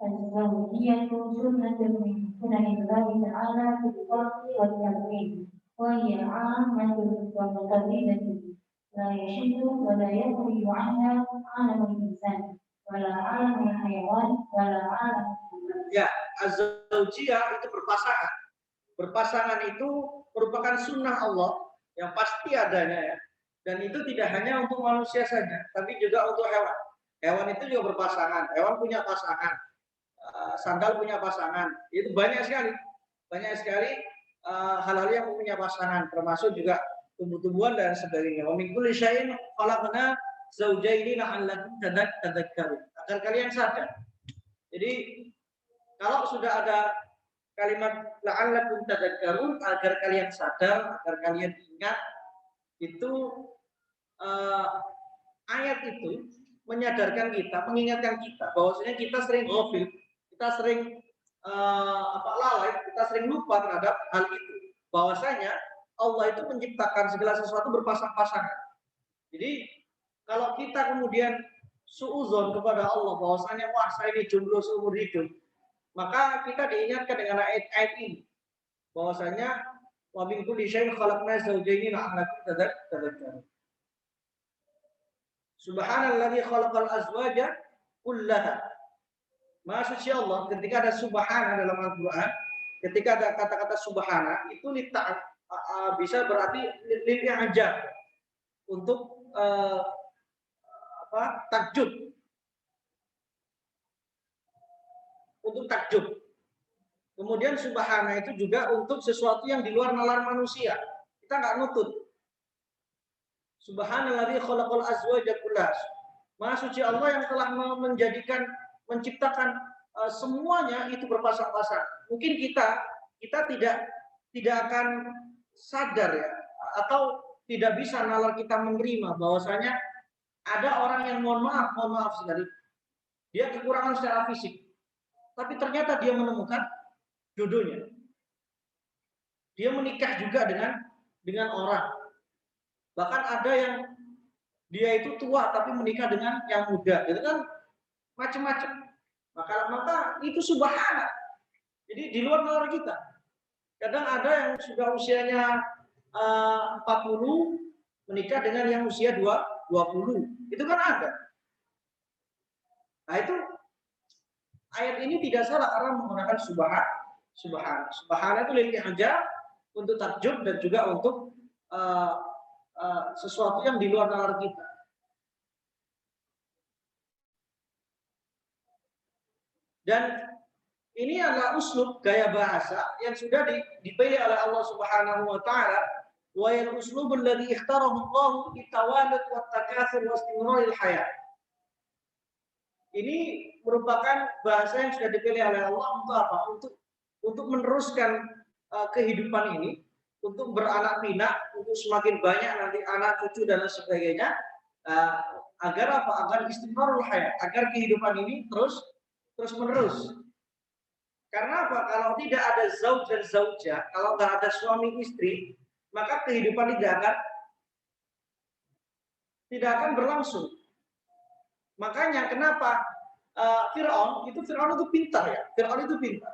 الزوجية سنة من سنن الله تعالى في الخلق والتكوين وهي عامة ومترددة لا يشد ولا يخرج عنها عالم الإنسان ولا عالم الحيوان ولا عالم النبات. ya, az-zawjiyah itu berpasangan. Berpasangan itu merupakan sunnah Allah yang pasti adanya ya. Dan itu tidak hanya untuk manusia saja, tapi juga untuk hewan. Hewan itu juga berpasangan. Hewan punya pasangan. Sandal punya pasangan. Itu banyak sekali. Banyak sekali hal-hal yang punya pasangan, termasuk juga tumbuh-tumbuhan dan sebagainya. Wa min kulli syai'in khalaqna zawjaini la'allakum tadhakkarun. Agar kalian sadar. Jadi kalau sudah ada kalimat la'allakum tadhakkarun, agar kalian sadar, agar kalian ingat, itu ayat itu menyadarkan kita, mengingatkan kita bahwasanya kita sering ghafil, kita sering lalai, kita sering lupa terhadap hal itu. Bahwasanya Allah itu menciptakan segala sesuatu berpasang-pasangan. Jadi kalau kita kemudian suudzon kepada Allah bahwasanya wah saya ini jomblo seumur hidup, maka kita diingatkan dengan ayat-ayat ini bahwasanya wa min kulli syai'in khalaqna zawjaini la'allakum tadhakkarun. Subhanalladzi khalaqal azwaja kullaha. Maha suci Allah, ketika ada subhana dalam Al-Qur'an, ketika ada kata-kata subhana itu bisa berarti lil i'jab, untuk takjub. Untuk takjub. Kemudian subhana itu juga untuk sesuatu yang di luar nalar manusia. Kita nggak nutut. Subhanalladzi khalaqal azwaja kullaha. Maha suci Allah yang telah menciptakan semuanya itu berpasang-pasang. Mungkin kita tidak akan sadar ya, atau tidak bisa nalar kita menerima bahwasanya ada orang yang mohon maaf sekali, dia kekurangan secara fisik, tapi ternyata dia menemukan jodohnya. Dia menikah juga dengan orang. Bahkan ada yang dia itu tua tapi menikah dengan yang muda. Itu kan macam-macam. Maka itu subhanallah. Jadi di luar nalar kita. Kadang ada yang sudah usianya 40 menikah dengan yang usia 20. Itu kan ada. Nah itu ayat ini tidak salah karena menggunakan subhan. Subhan itu lil i'jab, untuk takjub dan juga untuk sesuatu yang di luar nalar kita. Dan ini adalah uslub gaya bahasa yang sudah dipilih oleh Allah Subhanahu wa taala, wa yal uslubul ladzi ikhtarahu Allah litawalud wat takatsur wa istimraril hayat. Ini merupakan bahasa yang sudah dipilih oleh Allah untuk apa? Untuk meneruskan kehidupan ini, untuk beranak pinak, untuk semakin banyak nanti anak cucu dan sebagainya, agar apa? Agar istimrarul hayat, agar kehidupan ini terus menerus. Karena apa? Kalau tidak ada zauj dan zaujah, kalau nggak ada suami istri, maka kehidupan tidak akan berlangsung. Makanya kenapa Fir'aun itu pintar ya. Fir'aun itu pintar.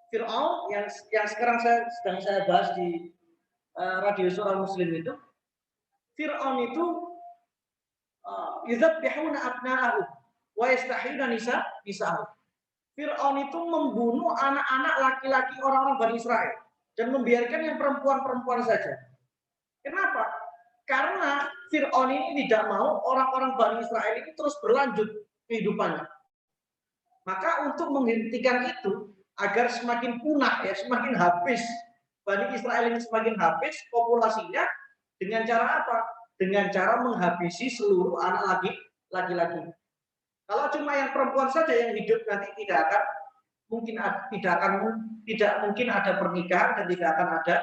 Fir'aun yang sekarang sedang saya bahas di radio Suara Muslim itu, Fir'aun itu yuzabbihuna abna'ahu wa yastahiyuna nisa'ahu. Fir'aun itu membunuh anak-anak laki-laki orang-orang Bani Israel dan membiarkan yang perempuan-perempuan saja. Kenapa? Karena Fir'aun ini tidak mau orang-orang Bani Israel ini terus berlanjut kehidupannya. Maka untuk menghentikan itu, agar semakin punah ya, semakin habis Bani Israel ini semakin habis populasinya dengan cara apa? Dengan cara menghabisi seluruh anak laki-laki. Kalau cuma yang perempuan saja yang hidup, nanti tidak mungkin ada pernikahan dan tidak akan ada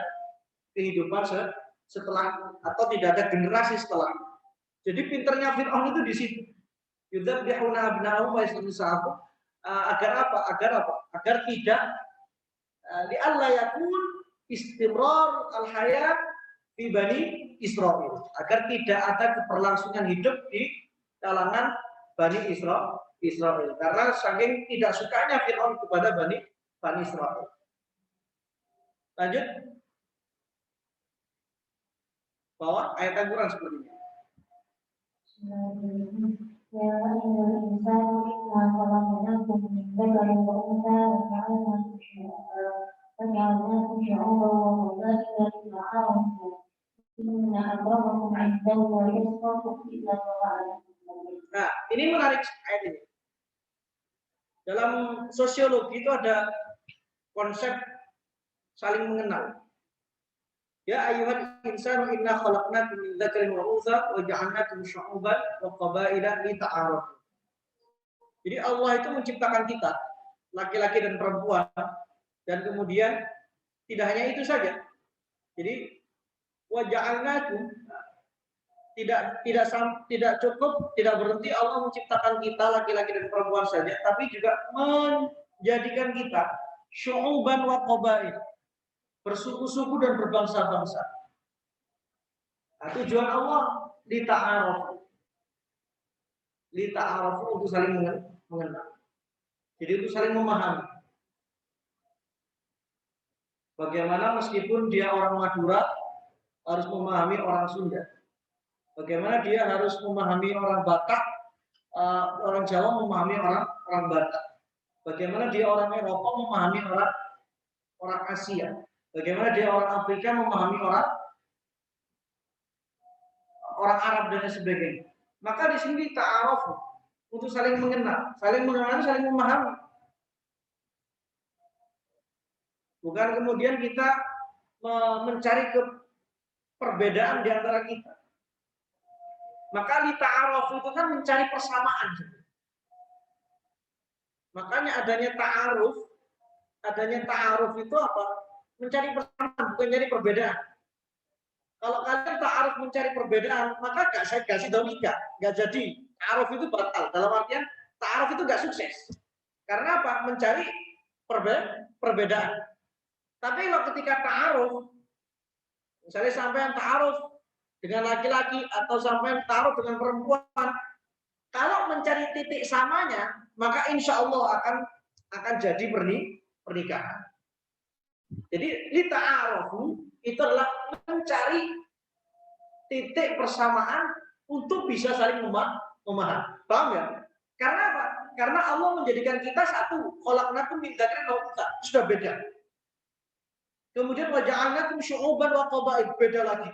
kehidupan setelah, atau tidak ada generasi setelah. Jadi pinternya Fir'aun itu di situ. Yudzabihuna abna'ahum wa yastasni'u. Agar apa? Agar tidak li'alla yakun istimrar al-hayat fi Bani Israil. Agar tidak ada keberlangsungan hidup di kalangan Bani Israil. Karena saking tidak sukanya Fir'aun kepada Bani Israil. Lanjut. Bawah ayat Al-Quran seperti ini. يا أيها الإنسان إنا خلقناكم من ذكر وأنثى وجعلناكم شعوبا وقبائل لتعارفوا إن أكرمكم عند الله يتقاكم إلا Nah, ini menarik ayat ini. Dalam sosiologi itu ada konsep saling mengenal. Ya ayyuhal insanu inna khalaqnakum min dzakarin wa untha wa ja'alnakum syu'uban wa qabaila lita'arafu. Jadi Allah itu menciptakan kita, laki-laki dan perempuan, dan kemudian tidak hanya itu saja. Jadi wa ja'alnakum tidak cukup, tidak berhenti Allah menciptakan kita laki-laki dan perempuan saja, tapi juga menjadikan kita syu'uban wa qabail, bersuku-suku dan berbangsa-bangsa. Nah, tujuan Allah lita'arafu untuk saling mengenal. Jadi untuk saling memahami. Bagaimana meskipun dia orang Madura harus memahami orang Sunda. Bagaimana dia harus memahami orang Batak, orang Jawa memahami orang Batak. Bagaimana dia orang Eropa memahami orang Asia. Bagaimana dia orang Afrika memahami orang Arab dan sebagainya. Maka di sini ta'aruf untuk saling mengenal, saling memahami. Bukan kemudian kita mencari perbedaan di antara kita. Maka li ta'aruf itu kan mencari persamaan. Makanya adanya ta'aruf itu apa? Mencari persamaan, bukan mencari perbedaan. Kalau kalian ta'aruf mencari perbedaan, maka saya kasih tahu nggak jadi. Ta'aruf itu batal. Dalam artian ta'aruf itu nggak sukses. Karena apa? Mencari perbedaan. Tapi kalau ketika ta'aruf, misalnya sampai ta'aruf dengan laki-laki atau sampai ta'aruf dengan perempuan, kalau mencari titik samanya, maka insya Allah akan jadi pernikahan. Jadi lita'arufu itu adalah mencari titik persamaan untuk bisa saling memahami. Paham ya? Karena apa? Karena Allah menjadikan kita satu. Khalaqnakum min dzakarin wa untha. Sudah beda. Kemudian wa ja'alnakum syu'uban wa qabail, beda lagi.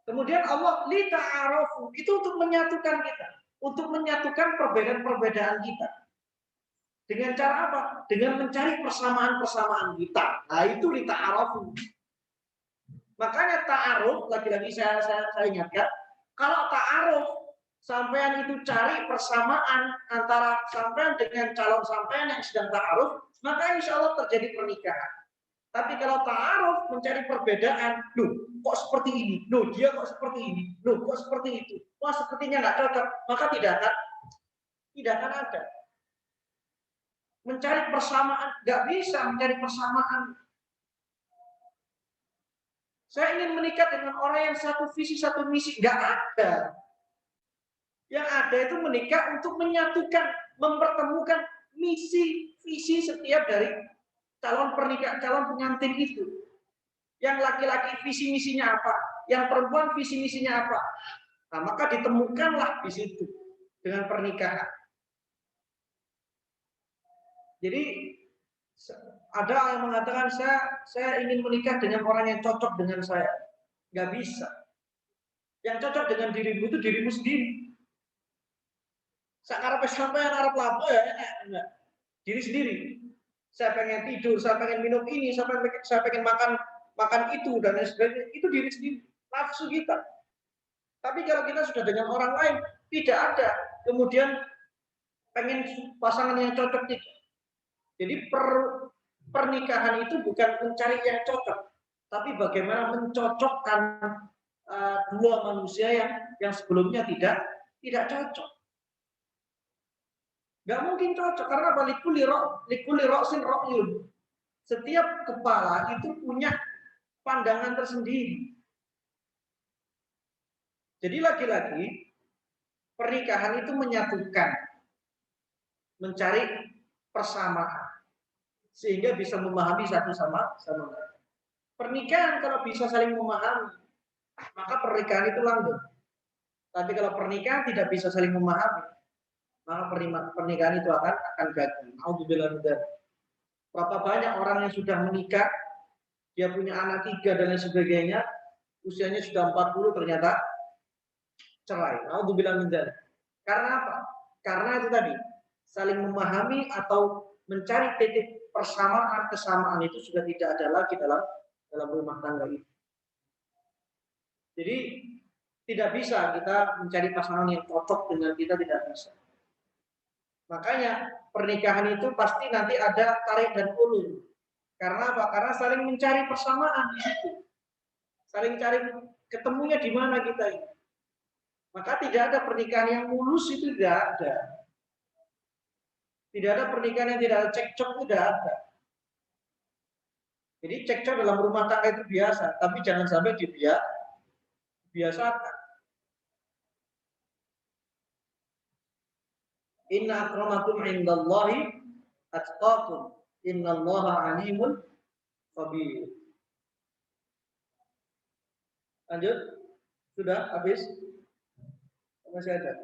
Kemudian Allah lita'arufu itu untuk menyatukan kita, untuk menyatukan perbedaan-perbedaan kita. Dengan cara apa? Dengan mencari persamaan-persamaan kita. Nah, itu lita'arufu. Makanya ta'aruf, lagi-lagi saya ingatkan, kalau ta'aruf sampean itu cari persamaan antara sampean dengan calon sampean yang sedang ta'aruf, maka insya Allah terjadi pernikahan. Tapi kalau ta'aruf mencari perbedaan, loh kok seperti ini, loh dia kok seperti ini, loh kok seperti itu, wah sepertinya nggak cocok, maka tidak akan ada. Mencari persamaan, nggak bisa mencari persamaan. Saya ingin menikah dengan orang yang satu visi, satu misi, nggak ada. Yang ada itu menikah untuk menyatukan, mempertemukan misi, visi setiap dari calon pengantin itu. Yang laki-laki visi misinya apa, yang perempuan visi misinya apa. Nah, maka ditemukanlah di situ dengan pernikahan. Jadi ada yang mengatakan saya ingin menikah dengan orang yang cocok dengan saya. Nggak bisa. Yang cocok dengan dirimu itu dirimu sendiri. Sakarep sampai yang arep lapo ya enggak. Diri sendiri. saya pengen tidur, saya pengen minum ini, saya pengen makan itu dan lain sebagainya. Itu diri sendiri, nafsu kita. Tapi kalau kita sudah dengan orang lain, tidak ada. Kemudian pengen pasangan yang cocok tidak. Jadi pernikahan itu bukan mencari yang cocok, tapi bagaimana mencocokkan dua manusia yang sebelumnya tidak cocok. Nggak mungkin cocok karena apa? Likuli roksin rokyun. Setiap kepala itu punya pandangan tersendiri. Jadi lagi-lagi pernikahan itu menyatukan, mencari persamaan sehingga bisa memahami satu sama lain. Pernikahan kalau bisa saling memahami, maka pernikahan itu langgeng. Tapi kalau pernikahan tidak bisa saling memahami, maka pernikahan itu akan gagal. Alhamdulillah. Berapa banyak orang yang sudah menikah, dia punya anak 3 dan lain sebagainya, usianya sudah 40 ternyata cerai. Alhamdulillah. Karena apa? Karena itu tadi saling memahami atau mencari titik kesamaan itu sudah tidak ada lagi dalam rumah tangga itu. Jadi tidak bisa kita mencari pasangan yang cocok dengan kita, tidak bisa. Makanya pernikahan itu pasti nanti ada tarik dan ulur. Karena apa? Karena saling mencari persamaan di situ. Saling cari ketemunya di mana kita ini. Maka tidak ada pernikahan yang mulus, itu tidak ada. Tidak ada pernikahan yang tidak ada cekcok, tidak ada. Jadi cekcok dalam rumah tangga itu biasa, tapi jangan sampai dibiasakan. Inna akramakum indallahi atqakum. Innallaha alimun khabir. Lanjut. Sudah habis? Masih ada?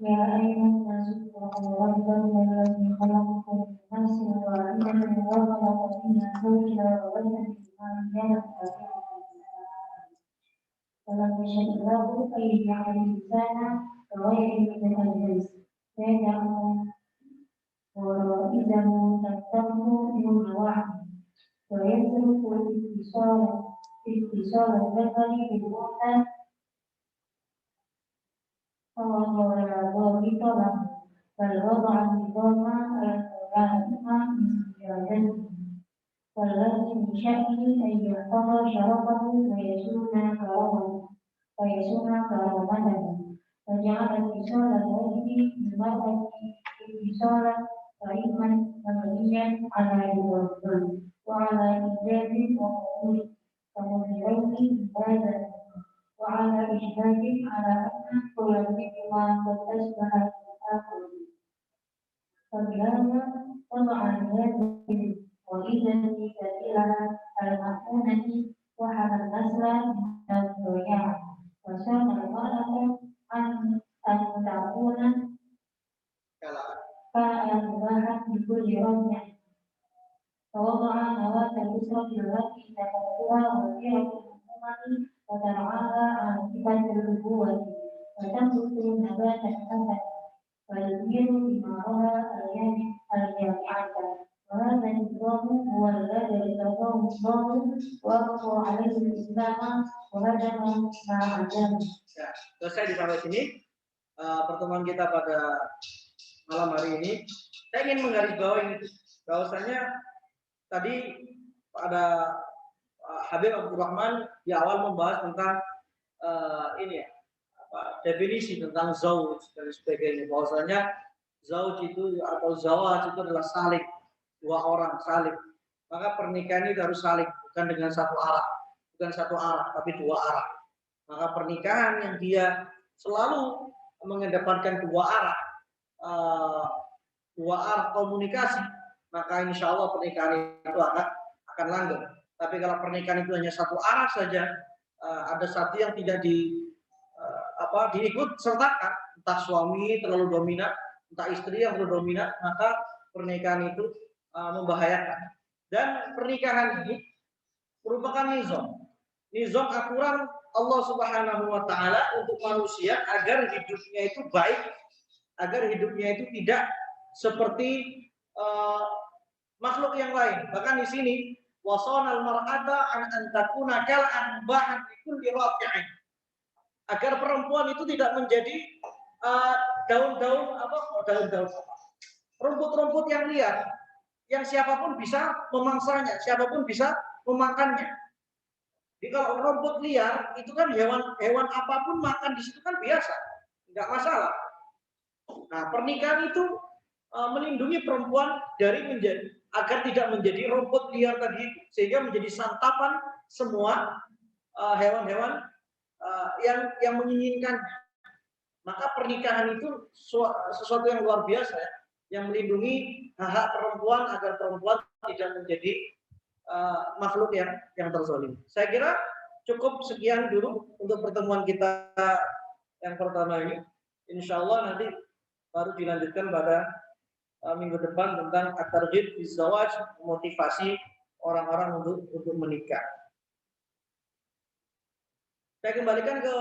يا أيها الناس اتقوا ربكم الذي خلقكم من نفس واحدة وخلق منها زوجها وبث منهما رجالا كثيرا ولم يشأ الله أن يجعل الإنسان كغيره من الجنس فيجعل غرائزه تنتظر من واحد ويترك اتصال الذكر بالأنثى فوضع ضابط له بل وضع النظام اللازم من زيادته والذي من شأنه أن يحفظ شرفه ويسون كرامته وجعل اتصال الرجل بالمرأة اتصالا قريبا مبنيا على الوفاء وعلى إيجاب وقبول فمنعين هذا وعلى إشهاد على أن كل منهما قد أشبه الآخر فبهذا وضع هذه وإذا كثيرا المأمونة وحمى النسل من الضياع وشرط المرأة أن تكون كالمباحة بكل رجع فوضع نواة الأسرة التي تقوها وسيرة الأمم وترعاها عاقبة الأبوة وتنبت نبات الحسن ويثمر ثمارها الجامعة وهذا النظام هو الذي ارتضاه الله وأقر عليه الإسلام وهدم ما عداه. Ya, selesai di sampai sini pertemuan kita pada malam hari ini. Saya ingin menggarisbawahi bahwasanya tadi pada Habib Abdurrahman di awal membahas tentang definisi tentang zauj dan sebagainya. Bahwasanya zauj itu atau zawaj itu adalah salik, dua orang salik. Maka pernikahan itu harus salik, bukan dengan satu arah, tapi dua arah. Maka pernikahan yang dia selalu mengedepankan dua arah komunikasi, maka insya Allah pernikahan itu akan langgeng. Tapi kalau pernikahan itu hanya satu arah saja, ada satu yang tidak diikut sertakan, entah suami terlalu dominan, entah istri yang terlalu dominan, maka pernikahan itu membahayakan. Dan pernikahan ini merupakan nizam, nizam aturan Allah Subhanahu wa taala untuk manusia agar hidupnya itu baik, agar hidupnya itu tidak seperti makhluk yang lain. Bahkan di sini wasonal mar'ata an takuna kal anba'an likulli rafi'in. Agar perempuan itu tidak menjadi daun-daun rumput-rumput yang liar, yang siapapun bisa memangsanya, siapapun bisa memakannya. Jadi kalau rumput liar itu kan hewan apapun makan di situ kan biasa, nggak masalah. Nah, pernikahan itu melindungi perempuan dari agar tidak menjadi rumput liar tadi, sehingga menjadi santapan semua hewan-hewan yang menginginkannya. Maka pernikahan itu sesuatu yang luar biasa ya, yang melindungi hak perempuan agar perempuan tidak menjadi makhluk yang terzalim. Saya kira cukup sekian dulu untuk pertemuan kita yang pertama ini. Insya Allah nanti baru dilanjutkan pada minggu depan tentang at-targhib fi zawaj, motivasi orang-orang untuk menikah. Saya kembalikan ke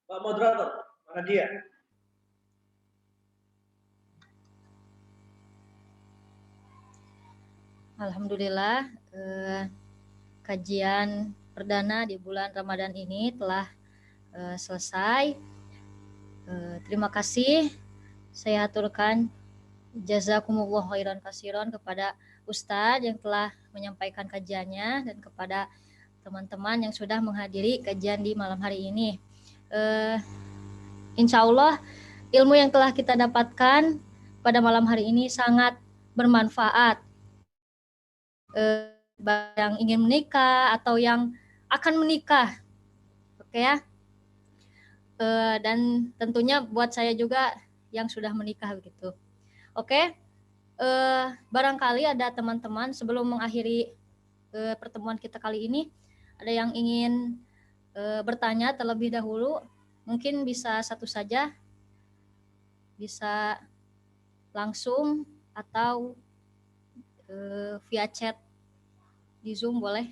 Pak Moderator, mana dia? Alhamdulillah, kajian perdana di bulan Ramadan ini telah selesai. Terima kasih. Saya aturkan jazakumullah khairan kasiron kepada Ustadz yang telah menyampaikan kajiannya dan kepada teman-teman yang sudah menghadiri kajian di malam hari ini. Insya Allah ilmu yang telah kita dapatkan pada malam hari ini sangat bermanfaat. Yang ingin menikah atau yang akan menikah, oke ya. Dan tentunya buat saya juga yang sudah menikah begitu. Oke. Barangkali ada teman-teman sebelum mengakhiri pertemuan kita kali ini, ada yang ingin bertanya terlebih dahulu, mungkin bisa satu saja, bisa langsung atau via chat di Zoom boleh.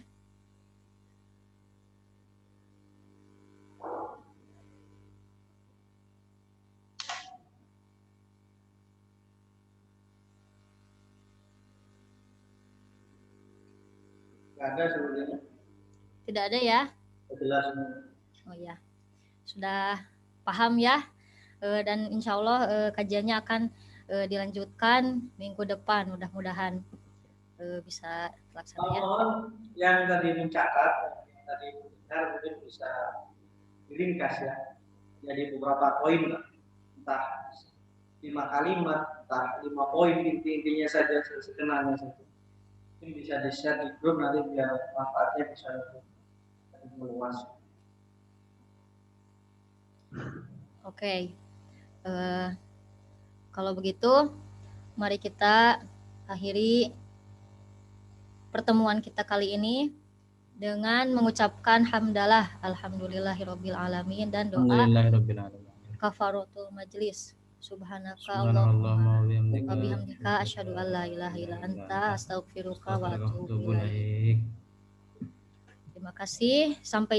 Tidak ada sebenarnya. Tidak ada ya? Jelas. Oh ya, sudah paham ya. Dan insya Allah kajiannya akan dilanjutkan minggu depan, mudah-mudahan bisa terlaksana ya. Yang tadi mencatat, yang tadi benar mungkin bisa diringkas ya, jadi beberapa poin lah, entah 5 kalimat, entah 5 poin, intinya saja sekenanya saja. Mungkin bisa di-share di grup nanti biar manfaatnya bisa lebih meluas. Oke. Kalau begitu, mari kita akhiri pertemuan kita kali ini dengan mengucapkan hamdalah alhamdulillahirabbil alamin dan doa kafaratul majlis. Subhanaka Allahumma wa bihamdika asyhadu an la ilaha illa anta astaghfiruka wa atubu ilaik. Terima kasih, sampai